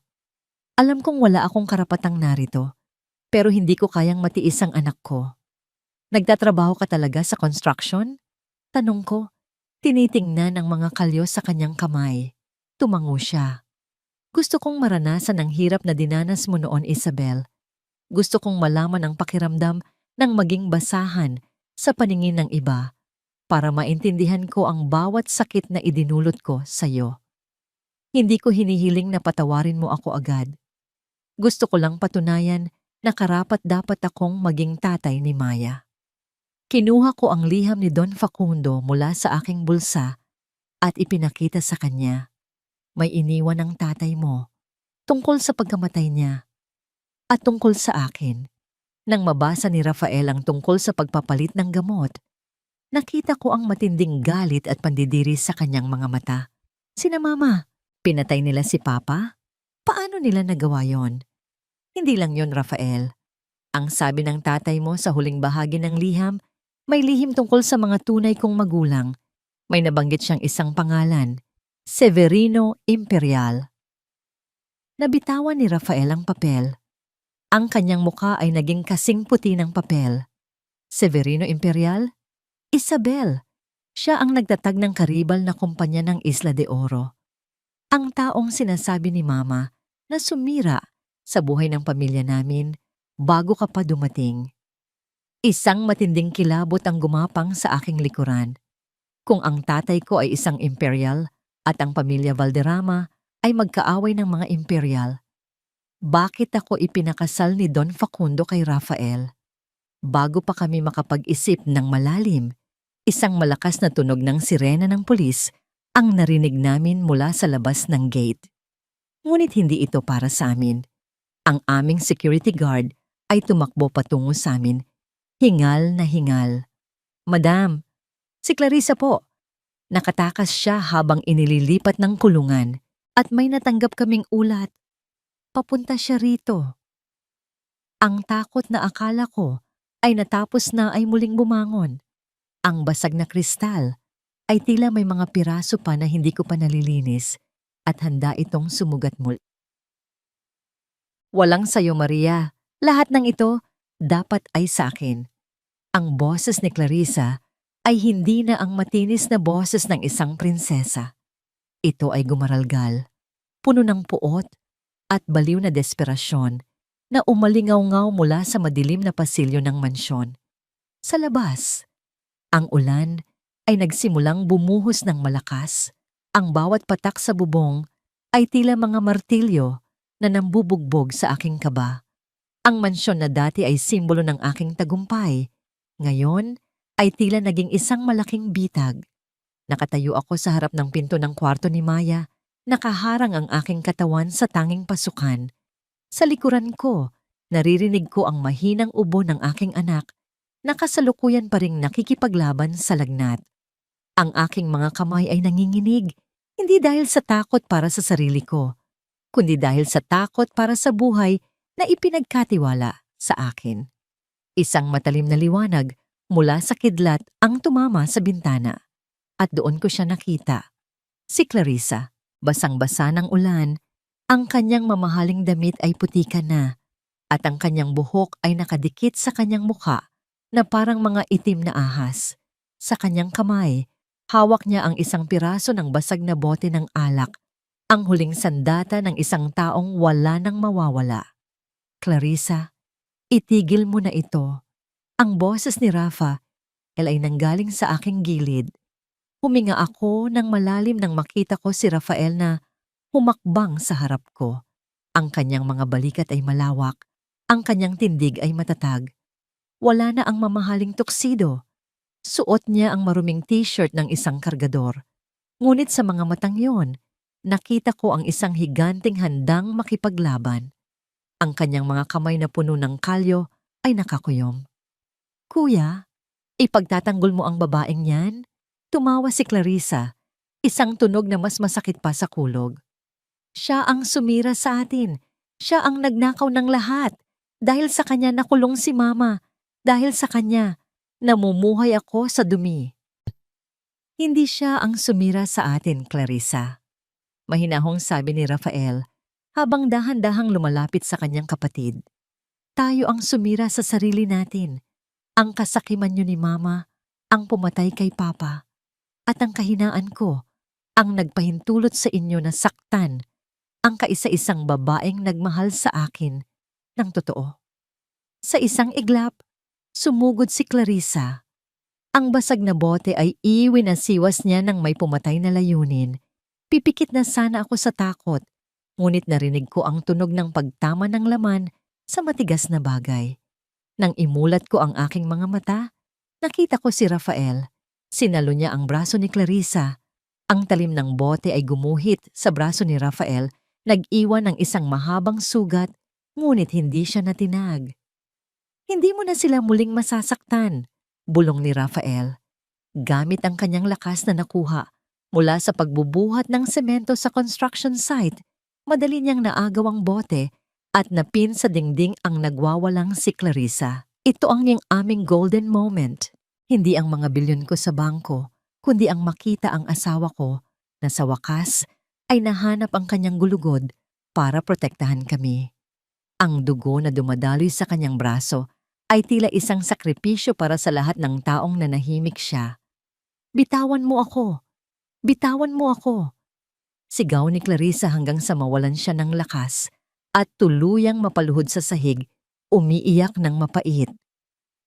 Alam kong wala akong karapatang narito, pero hindi ko kayang matiis ang anak ko. Nagtatrabaho ka talaga sa construction? Tanong ko, tinitingnan ang mga kalyo sa kanyang kamay. Tumango siya. Gusto kong maranasan ang hirap na dinanas mo noon, Isabel. Gusto kong malaman ang pakiramdam ng maging basahan sa paningin ng iba para maintindihan ko ang bawat sakit na idinulot ko sa iyo. Hindi ko hinihiling na patawarin mo ako agad. Gusto ko lang patunayan na karapat-dapat akong maging tatay ni Maya. Kinuha ko ang liham ni Don Facundo mula sa aking bulsa at ipinakita sa kanya. May iniwan ang tatay mo tungkol sa pagkamatay niya at tungkol sa akin. Nang mabasa ni Rafael ang tungkol sa pagpapalit ng gamot, nakita ko ang matinding galit at pandidiri sa kanyang mga mata. Sina Mama, pinatay nila si Papa? Paano nila nagawa yon? Hindi lang yon, Rafael. Ang sabi ng tatay mo sa huling bahagi ng liham, may lihim tungkol sa mga tunay kong magulang. May nabanggit siyang isang pangalan, Severino Imperial. Nabitawan ni Rafael ang papel. Ang kanyang muka ay naging kasing puti ng papel. Severino Imperial? Isabel. Siya ang nagtatag ng karibal na kumpanya ng Isla de Oro. Ang taong sinasabi ni Mama na sumira sa buhay ng pamilya namin bago ka pa dumating. Isang matinding kilabot ang gumapang sa aking likuran. Kung ang tatay ko ay isang imperial at ang pamilya Valderrama ay magkaaway ng mga imperial, bakit ako ipinakasal ni Don Facundo kay Rafael? Bago pa kami makapag-isip ng malalim, isang malakas na tunog ng sirena ng pulis ang narinig namin mula sa labas ng gate. Ngunit hindi ito para sa amin. Ang aming security guard ay tumakbo patungo sa amin, hingal na hingal. Madam, si Clarissa po. Nakatakas siya habang inililipat ng kulungan at may natanggap kaming ulat. Papunta siya rito. Ang takot na akala ko ay natapos na ay muling bumangon. Ang basag na kristal ay tila may mga piraso pa na hindi ko pa nalilinis at handa itong sumugat muli. Walang sayo, Maria. Lahat ng ito dapat ay sa akin. Ang boses ni Clarissa ay hindi na ang matinis na boses ng isang prinsesa. Ito ay gumaralgal, puno ng puot at baliw na desperasyon na umalingaw-ngaw mula sa madilim na pasilyo ng mansyon. Sa labas, ang ulan ay nagsimulang bumuhos ng malakas. Ang bawat patak sa bubong ay tila mga martilyo na nambubugbog sa aking kaba. Ang mansyon na dati ay simbolo ng aking tagumpay, ngayon ay tila naging isang malaking bitag. Nakatayo ako sa harap ng pinto ng kwarto ni Maya, nakaharang ang aking katawan sa tanging pasukan. Sa likuran ko, naririnig ko ang mahinang ubo ng aking anak na kasalukuyan pa ring nakikipaglaban sa lagnat. Ang aking mga kamay ay nanginginig, hindi dahil sa takot para sa sarili ko, kundi dahil sa takot para sa buhay na ipinagkatiwala sa akin. Isang matalim na liwanag mula sa kidlat ang tumama sa bintana at doon ko siya nakita. Si Clarissa, basang-basa ng ulan, ang kanyang mamahaling damit ay putikan na at ang kanyang buhok ay nakadikit sa kanyang mukha na parang mga itim na ahas. Sa kanyang kamay, hawak niya ang isang piraso ng basag na bote ng alak, ang huling sandata ng isang taong wala nang mawawala. Clarissa, itigil mo na ito. Ang boses ni Rafa ay nanggaling sa aking gilid. Huminga ako ng malalim nang makita ko si Rafael na humakbang sa harap ko. Ang kanyang mga balikat ay malawak, ang kanyang tindig ay matatag. Wala na ang mamahaling tuksido. Suot niya ang maruming t-shirt ng isang kargador. Ngunit sa mga matang yon, nakita ko ang isang higanting handang makipaglaban. Ang kanyang mga kamay na puno ng kalyo ay nakakuyom. Kuya, ipagtatanggol mo ang babaeng yan? Tumawa si Clarissa, isang tunog na mas masakit pa sa kulog. Siya ang sumira sa atin. Siya ang nagnakaw ng lahat. Dahil sa kanya nakulong si Mama. Dahil sa kanya, namumuhay ako sa dumi. Hindi siya ang sumira sa atin, Clarissa. Mahinahong sabi ni Rafael habang dahan-dahang lumalapit sa kanyang kapatid. Tayo ang sumira sa sarili natin. Ang kasakiman niyo ni Mama, ang pumatay kay Papa, at ang kahinaan ko, ang nagpahintulot sa inyo na saktan ang kaisa-isang babaeng nagmahal sa akin ng totoo. Sa isang iglap, sumugod si Clarissa. Ang basag na bote ay iwinasiwas niya ng may pumatay na layunin. Pipikit na sana ako sa takot, ngunit narinig ko ang tunog ng pagtama ng laman sa matigas na bagay. Nang imulat ko ang aking mga mata, nakita ko si Rafael. Sinalo niya ang braso ni Clarissa. Ang talim ng bote ay gumuhit sa braso ni Rafael, nag-iwan ng isang mahabang sugat, ngunit hindi siya natinag. Hindi mo na sila muling masasaktan, bulong ni Rafael, gamit ang kanyang lakas na nakuha mula sa pagbubuhat ng semento sa construction site. Madali niyang naagaw ang bote at napin sa dingding ang nagwawalang si Clarissa. Ito ang yung aming golden moment. Hindi ang mga bilyon ko sa bangko, kundi ang makita ang asawa ko na sa wakas ay nahanap ang kanyang gulugod para protektahan kami. Ang dugo na dumadaloy sa kanyang braso ay tila isang sakripisyo para sa lahat ng taong nanahimik siya. Bitawan mo ako! Bitawan mo ako! Sigaw ni Clarissa hanggang sa mawalan siya ng lakas at tuluyang mapaluhod sa sahig, umiiyak ng mapait.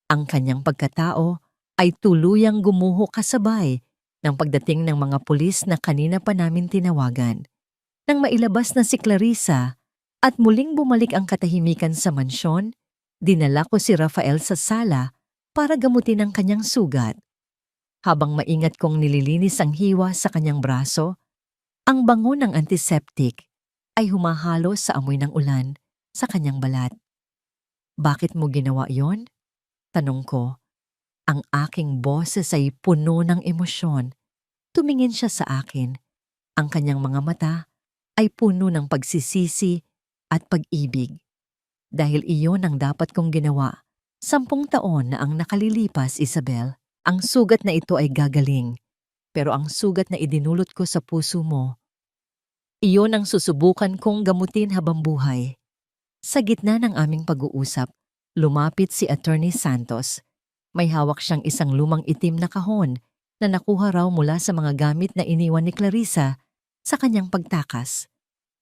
Ang kanyang pagkatao ay tuluyang gumuho kasabay ng pagdating ng mga pulis na kanina pa namin tinawagan. Nang mailabas na si Clarissa at muling bumalik ang katahimikan sa mansyon, dinala ko si Rafael sa sala para gamutin ang kanyang sugat. Habang maingat kong nililinis ang hiwa sa kanyang braso, ang bango ng antiseptic ay humahalo sa amoy ng ulan sa kanyang balat. Bakit mo ginawa yon? Tanong ko. Ang aking boses ay puno ng emosyon. Tumingin siya sa akin. Ang kanyang mga mata ay puno ng pagsisisi at pag-ibig. Dahil iyon ang dapat kong ginawa. 10 taon na ang nakalilipas, Isabel. Ang sugat na ito ay gagaling. Pero ang sugat na idinulot ko sa puso mo, iyon ang susubukan kong gamutin habang buhay. Sa gitna ng aming pag-uusap, lumapit si Attorney Santos. May hawak siyang isang lumang itim na kahon na nakuha raw mula sa mga gamit na iniwan ni Clarissa sa kanyang pagtakas.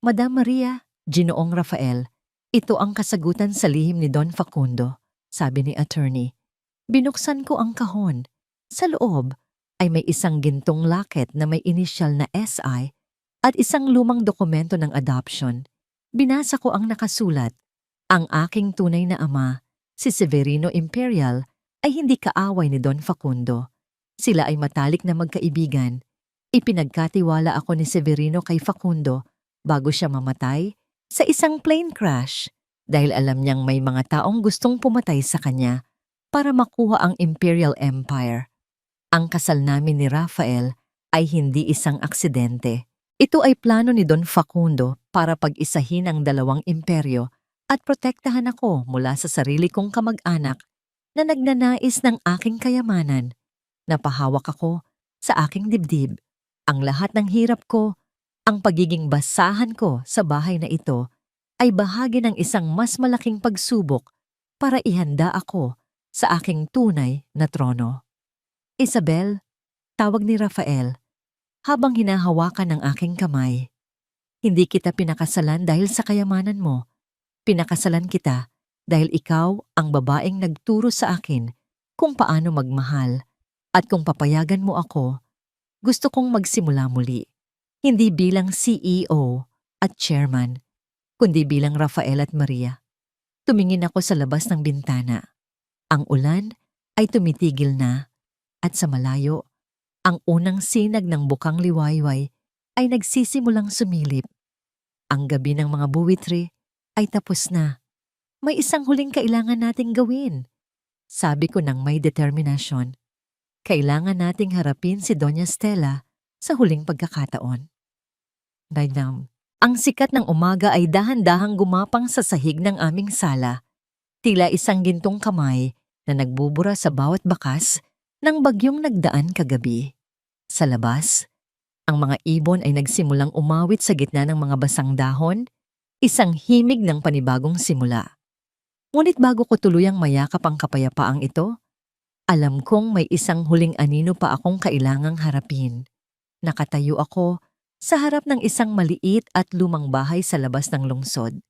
Madam Maria, Ginoong Rafael, ito ang kasagutan sa lihim ni Don Facundo, sabi ni Attorney. Binuksan ko ang kahon. Sa loob ay may isang gintong locket na may inisyal na SI at isang lumang dokumento ng adoption. Binasa ko ang nakasulat. Ang aking tunay na ama, si Severino Imperial, ay hindi kaaway ni Don Facundo. Sila ay matalik na magkaibigan. Ipinagkatiwala ako ni Severino kay Facundo bago siya mamatay sa isang plane crash dahil alam niyang may mga taong gustong pumatay sa kanya para makuha ang Imperial Empire. Ang kasal namin ni Rafael ay hindi isang aksidente. Ito ay plano ni Don Facundo para pag-isahin ang dalawang imperyo at protektahan ako mula sa sarili kong kamag-anak na nagnanais ng aking kayamanan. Napahawak ako sa aking dibdib. Ang lahat ng hirap ko, ang pagiging basahan ko sa bahay na ito ay bahagi ng isang mas malaking pagsubok para ihanda ako sa aking tunay na trono. Isabel, tawag ni Rafael, habang hinahawakan ng aking kamay. Hindi kita pinakasalan dahil sa kayamanan mo. Pinakasalan kita dahil ikaw ang babaeng nagturo sa akin kung paano magmahal at kung papayagan mo ako, gusto kong magsimula muli. Hindi bilang CEO at chairman, kundi bilang Rafael at Maria. Tumingin ako sa labas ng bintana. Ang ulan ay tumitigil na at sa malayo, ang unang sinag ng bukang liwayway ay nagsisimulang sumilip. Ang gabi ng mga buwitre ay tapos na. May isang huling kailangan nating gawin. Sabi ko ng may determinasyon. Kailangan nating harapin si Doña Stella sa huling pagkakataon. Dynam, ang sikat ng umaga ay dahan-dahang gumapang sa sahig ng aming sala. Tila isang gintong kamay na nagbubura sa bawat bakas ng bagyong nagdaan kagabi. Sa labas, ang mga ibon ay nagsimulang umawit sa gitna ng mga basang dahon, isang himig ng panibagong simula. Ngunit bago ko tuluyang mayakap ang kapayapaang ito, alam kong may isang huling anino pa akong kailangang harapin. Nakatayo ako sa harap ng isang maliit at lumang bahay sa labas ng lungsod.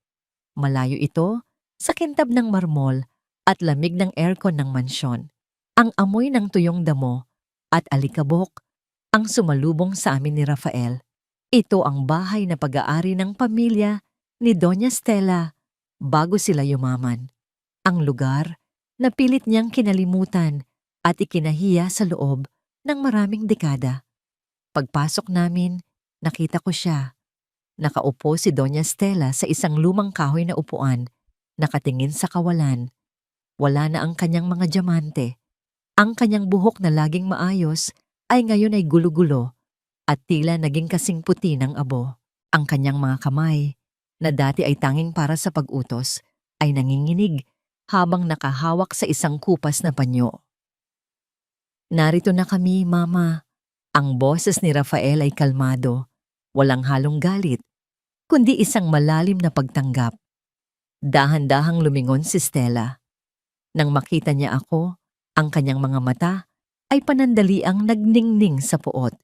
Malayo ito sa kintab ng marmol at lamig ng aircon ng mansyon. Ang amoy ng tuyong damo at alikabok ang sumalubong sa amin ni Rafael. Ito ang bahay na pag-aari ng pamilya ni Doña Stella bago sila yumaman. Ang lugar na pilit niyang kinalimutan at ikinahiya sa loob ng maraming dekada. Pagpasok namin, nakita ko siya. Nakaupo si Doña Stella sa isang lumang kahoy na upuan, nakatingin sa kawalan. Wala na ang kanyang mga diamante. Ang kanyang buhok na laging maayos ay ngayon ay gulo-gulo at tila naging kasing puti ng abo. Ang kanyang mga kamay, na dati ay tanging para sa pag-utos, ay nanginginig habang nakahawak sa isang kupas na panyo. Narito na kami, Mama. Ang boses ni Rafael ay kalmado, walang halong galit, kundi isang malalim na pagtanggap. Dahan-dahang lumingon si Stella. Nang makita niya ako, ang kanyang mga mata ay panandaliang nagningning sa puot,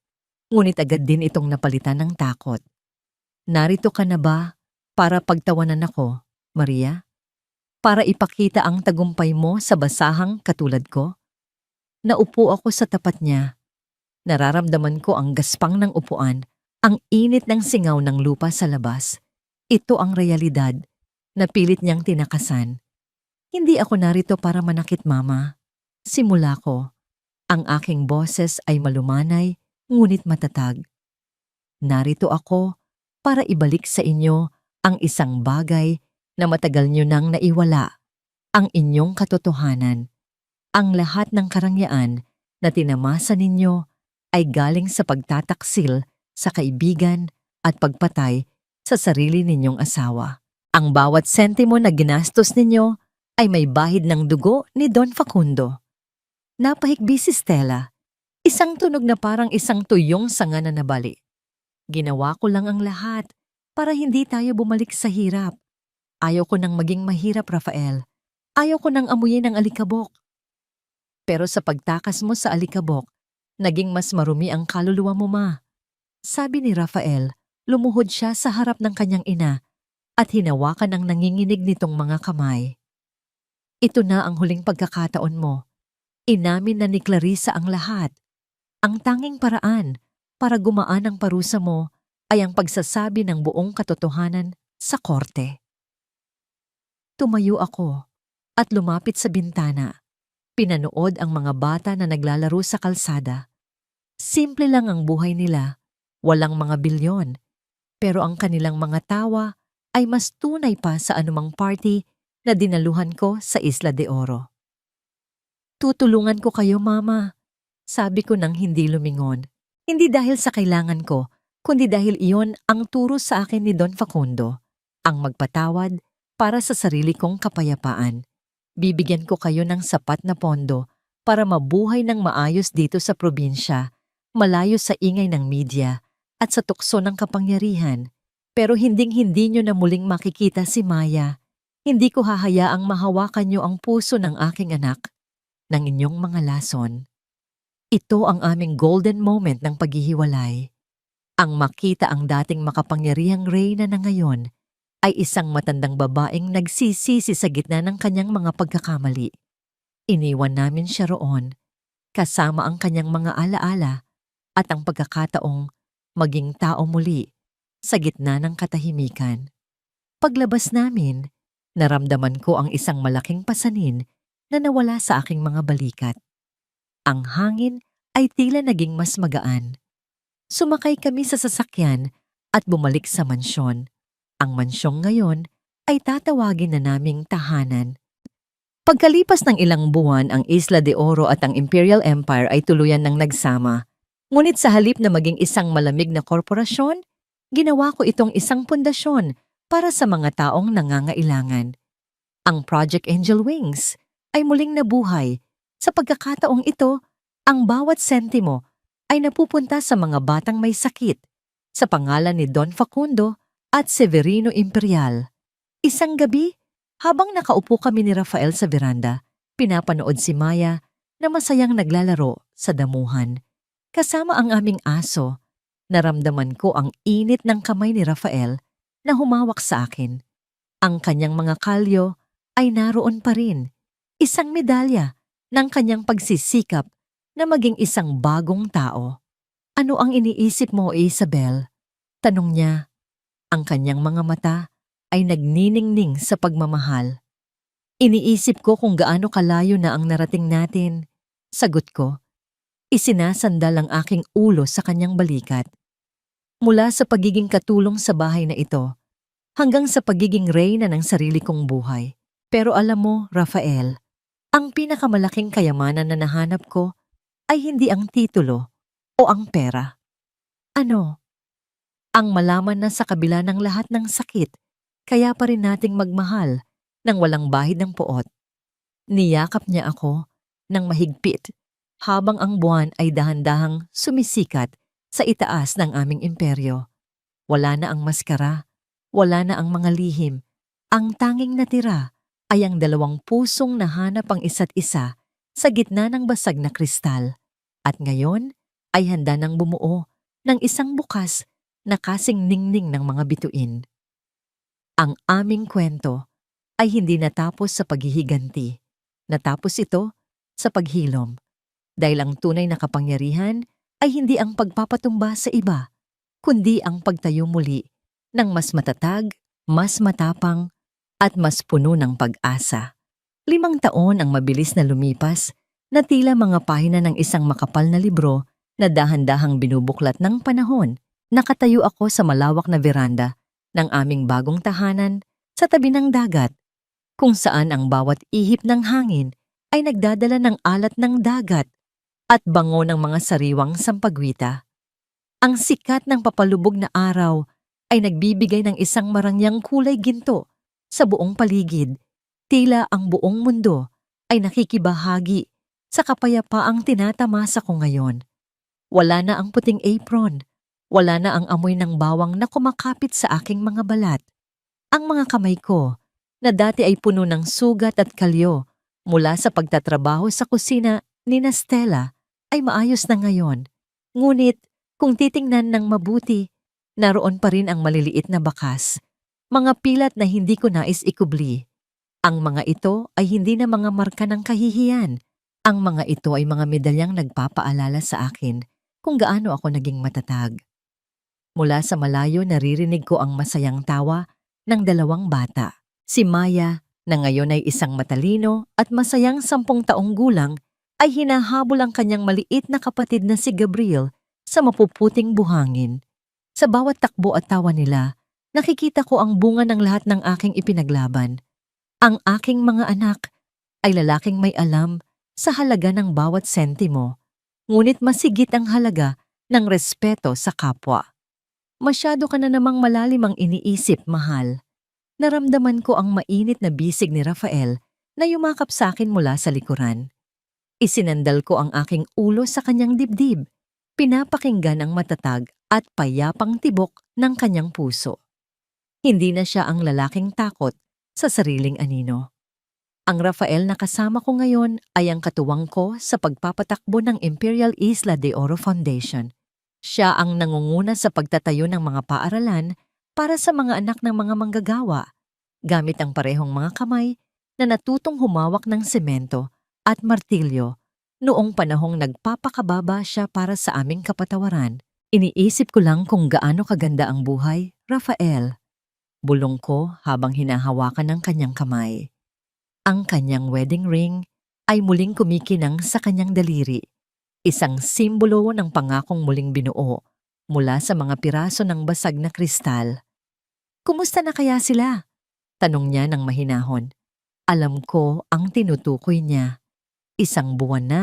ngunit agad din itong napalitan ng takot. Narito ka na ba para pagtawanan ako, Maria? Para ipakita ang tagumpay mo sa basahang katulad ko? Naupo ako sa tapat niya. Nararamdaman ko ang gaspang ng upuan, ang init ng singaw ng lupa sa labas. Ito ang realidad na pilit niyang tinakasan. Hindi ako narito para manakit, Mama. Simula ko, ang aking boses ay malumanay, ngunit matatag. Narito ako para ibalik sa inyo ang isang bagay na matagal niyo nang naiwala, ang inyong katotohanan. Ang lahat ng karangyaan na tinamasa ninyo ay galing sa pagtataksil sa kaibigan at pagpatay sa sarili ninyong asawa. Ang bawat sentimo na ginastos ninyo ay may bahid ng dugo ni Don Facundo. Napahikbi si Stella, isang tunog na parang isang tuyong sanga na nabali. Ginawa ko lang ang lahat para hindi tayo bumalik sa hirap. Ayaw ko nang maging mahirap, Rafael. Ayaw ko nang amuyin ang alikabok. Pero sa pagtakas mo sa alikabok, naging mas marumi ang kaluluwa mo, Ma. Sabi ni Rafael, lumuhod siya sa harap ng kanyang ina at hinawakan ang nanginginig nitong mga kamay. Ito na ang huling pagkakataon mo. Inamin na ni Clarissa ang lahat. Ang tanging paraan para gumaan ang parusa mo ay ang pagsasabi ng buong katotohanan sa korte. Tumayo ako at lumapit sa bintana. Pinanood ang mga bata na naglalaro sa kalsada. Simple lang ang buhay nila, walang mga bilyon. Pero ang kanilang mga tawa ay mas tunay pa sa anumang party na dinaluhan ko sa Isla de Oro. Tutulungan ko kayo, Mama. Sabi ko nang hindi lumingon. Hindi dahil sa kailangan ko, kundi dahil iyon ang turo sa akin ni Don Facundo, ang magpatawad para sa sarili kong kapayapaan. Bibigyan ko kayo ng sapat na pondo para mabuhay ng maayos dito sa probinsya, malayo sa ingay ng media at sa tukso ng kapangyarihan. Pero hinding-hindi nyo na muling makikita si Maya. Hindi ko hahayaang mahawakan nyo ang puso ng aking anak, ng inyong mga lason. Ito ang aming golden moment ng paghihiwalay. Ang makita ang dating makapangyarihang reyna na ngayon ay isang matandang babaeng nagsisisi sa gitna ng kanyang mga pagkakamali. Iniwan namin siya roon, kasama ang kanyang mga alaala at ang pagkakataong maging tao muli sa gitna ng katahimikan. Paglabas namin, naramdaman ko ang isang malaking pasanin na nawala sa aking mga balikat. Ang hangin ay tila naging mas magaan. Sumakay kami sa sasakyan at bumalik sa mansyon. Ang mansyong ngayon ay tatawagin na naming tahanan. Pagkalipas ng ilang buwan, ang Isla de Oro at ang Imperial Empire ay tuluyan ng nagsama. Ngunit sa halip na maging isang malamig na korporasyon, ginawa ko itong isang pundasyon para sa mga taong nangangailangan. Ang Project Angel Wings ay muling nabuhay. Sa pagkakataong ito, ang bawat sentimo ay napupunta sa mga batang may sakit sa pangalan ni Don Facundo at Severino Imperial. Isang gabi, habang nakaupo kami ni Rafael sa veranda, pinapanood si Maya na masayang naglalaro sa damuhan. Kasama ang aming aso, naramdaman ko ang init ng kamay ni Rafael na humawak sa akin. Ang kanyang mga kalyo ay naroon pa rin. Isang medalya ng kanyang pagsisikap na maging isang bagong tao. Ano ang iniisip mo, Isabel? Tanong niya. Ang kanyang mga mata ay nagniningning sa pagmamahal. Iniisip ko kung gaano kalayo na ang narating natin. Sagot ko. Isinasandal ang aking ulo sa kanyang balikat. Mula sa pagiging katulong sa bahay na ito, hanggang sa pagiging reyna ng sarili kong buhay. Pero alam mo, Rafael, Ang pinakamalaking kayamanan na nahanap ko ay hindi ang titulo o ang pera. Ano? Ang malaman na sa kabila ng lahat ng sakit, kaya pa rin nating magmahal nang walang bahid ng poot. Niyakap niya ako ng mahigpit habang ang buwan ay dahan-dahang sumisikat sa itaas ng aming imperyo. Wala na ang maskara, wala na ang mga lihim. Ang tanging natira ay ang dalawang pusong nahanap ang isa't isa sa gitna ng basag na kristal. At ngayon ay handa nang bumuo ng isang bukas na kasing ningning ng mga bituin. Ang aming kwento ay hindi natapos sa paghihiganti. Natapos ito sa paghilom. Dahil ang tunay na kapangyarihan ay hindi ang pagpapatumba sa iba, kundi ang pagtayo muli ng mas matatag, mas matapang, at mas puno ng pag-asa. 5 taon ang mabilis na lumipas na tila mga pahina ng isang makapal na libro na dahan-dahang binubuklat ng panahon. Nakatayo ako sa malawak na veranda ng aming bagong tahanan sa tabi ng dagat, kung saan ang bawat ihip ng hangin ay nagdadala ng alat ng dagat at bango ng mga sariwang sampagwita. Ang sikat ng papalubog na araw ay nagbibigay ng isang marangyang kulay ginto sa buong paligid. Tila ang buong mundo ay nakikibahagi sa kapayapaang tinatamasa ko ngayon. Wala na ang puting apron, wala na ang amoy ng bawang na kumakapit sa aking mga balat. Ang mga kamay ko, na dati ay puno ng sugat at kalyo mula sa pagtatrabaho sa kusina ni Stella, ay maayos na ngayon. Ngunit kung titingnan ng mabuti, naroon pa rin ang maliliit na bakas, mga pilat na hindi ko nais ikubli. Ang mga ito ay hindi na mga marka ng kahihiyan. Ang mga ito ay mga medalyang nagpapaalala sa akin kung gaano ako naging matatag. Mula sa malayo naririnig ko ang masayang tawa ng 2 bata. Si Maya, na ngayon ay isang matalino at masayang 10 taong gulang, ay hinahabol ang kanyang maliit na kapatid na si Gabriel sa mapuputing buhangin. Sa bawat takbo at tawa nila, nakikita ko ang bunga ng lahat ng aking ipinaglaban. Ang aking mga anak ay lalaking may alam sa halaga ng bawat sentimo, ngunit masigit ang halaga ng respeto sa kapwa. Masyado ka na namang malalim ang iniisip, mahal. Naramdaman ko ang mainit na bisig ni Rafael na yumakap sa akin mula sa likuran. Isinandal ko ang aking ulo sa kanyang dibdib, pinapakinggan ang matatag at payapang tibok ng kanyang puso. Hindi na siya ang lalaking takot sa sariling anino. Ang Rafael na kasama ko ngayon ay ang katuwang ko sa pagpapatakbo ng Imperial Isla de Oro Foundation. Siya ang nangunguna sa pagtatayo ng mga paaralan para sa mga anak ng mga manggagawa, gamit ang parehong mga kamay na natutong humawak ng semento at martilyo noong panahong nagpapakababa siya para sa aming kapatawaran. Iniisip ko lang kung gaano kaganda ang buhay, Rafael. Bulong ko habang hinahawakan ng kanyang kamay. Ang kanyang wedding ring ay muling kumikinang sa kanyang daliri. Isang simbolo ng pangakong muling binuo mula sa mga piraso ng basag na kristal. Kumusta na kaya sila? Tanong niya ng mahinahon. Alam ko ang tinutukoy niya. 1 buwan na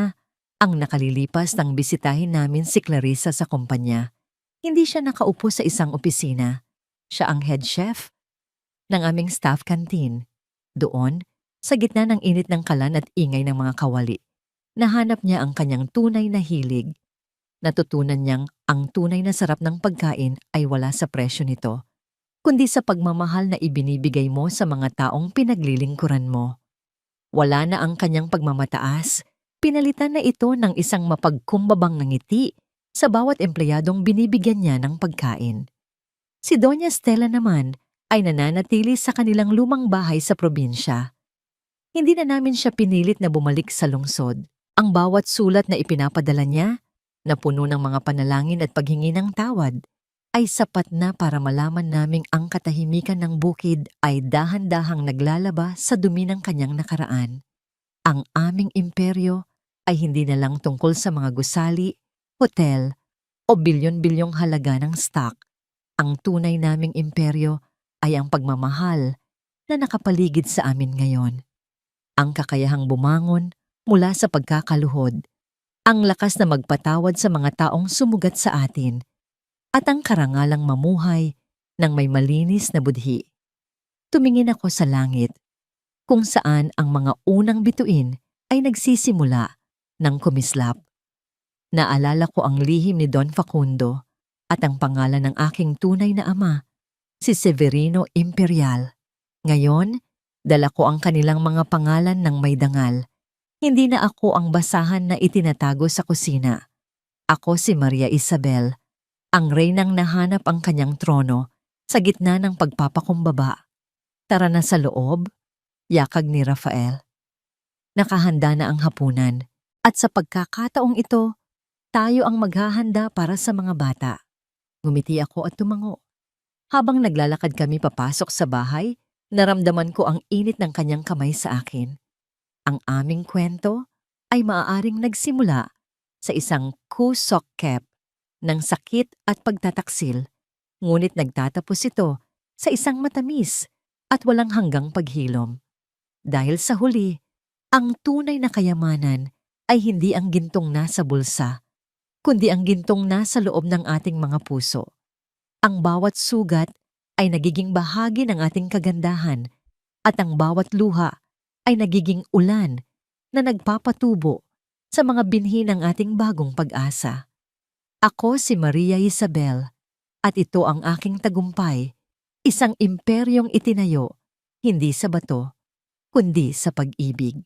ang nakalilipas nang bisitahin namin si Clarissa sa kumpanya. Hindi siya nakaupo sa isang opisina. Siya ang head chef ng aming staff canteen. Doon, sa gitna ng init ng kalan at ingay ng mga kawali, nahanap niya ang kanyang tunay na hilig. Natutunan niyang ang tunay na sarap ng pagkain ay wala sa presyo nito, kundi sa pagmamahal na ibinibigay mo sa mga taong pinaglilingkuran mo. Wala na ang kanyang pagmamataas, pinalitan na ito ng isang mapagkumbabang na ngiti sa bawat empleyadong binibigyan niya ng pagkain. Si Doña Stella naman ay nananatili sa kanilang lumang bahay sa probinsya. Hindi na namin siya pinilit na bumalik sa lungsod. Ang bawat sulat na ipinapadala niya, na puno ng mga panalangin at paghingi ng tawad, ay sapat na para malaman naming ang katahimikan ng bukid ay dahan-dahang naglalaba sa dumi ng kanyang nakaraan. Ang aming imperyo ay hindi na lang tungkol sa mga gusali, hotel, o bilyon-bilyong halaga ng stock. Ang tunay naming imperyo ay ang pagmamahal na nakapaligid sa amin ngayon. Ang kakayahang bumangon mula sa pagkakaluhod, ang lakas na magpatawad sa mga taong sumugat sa atin, at ang karangalang mamuhay ng may malinis na budhi. Tumingin ako sa langit, kung saan ang mga unang bituin ay nagsisimula ng kumislap. Naalala ko ang lihim ni Don Facundo at ang pangalan ng aking tunay na ama, si Severino Imperial. Ngayon, dala ko ang kanilang mga pangalan ng may dangal. Hindi na ako ang basahan na itinatago sa kusina. Ako si Maria Isabel, ang reynang nahanap ang kanyang trono sa gitna ng pagpapakumbaba. Tara na sa loob, yakag ni Rafael. Nakahanda na ang hapunan, at sa pagkakataong ito, tayo ang maghahanda para sa mga bata. Ngumiti ako at tumango. Habang naglalakad kami papasok sa bahay, naramdaman ko ang init ng kanyang kamay sa akin. Ang aming kwento ay maaaring nagsimula sa isang kusok-kep ng sakit at pagtataksil, ngunit nagtatapos ito sa isang matamis at walang hanggang paghilom. Dahil sa huli, ang tunay na kayamanan ay hindi ang gintong nasa bulsa, kundi ang gintong nasa loob ng ating mga puso. Ang bawat sugat ay nagiging bahagi ng ating kagandahan, at ang bawat luha ay nagiging ulan na nagpapatubo sa mga binhi ng ating bagong pag-asa. Ako si Maria Isabel, at ito ang aking tagumpay, isang imperyong itinayo, hindi sa bato, kundi sa pag-ibig.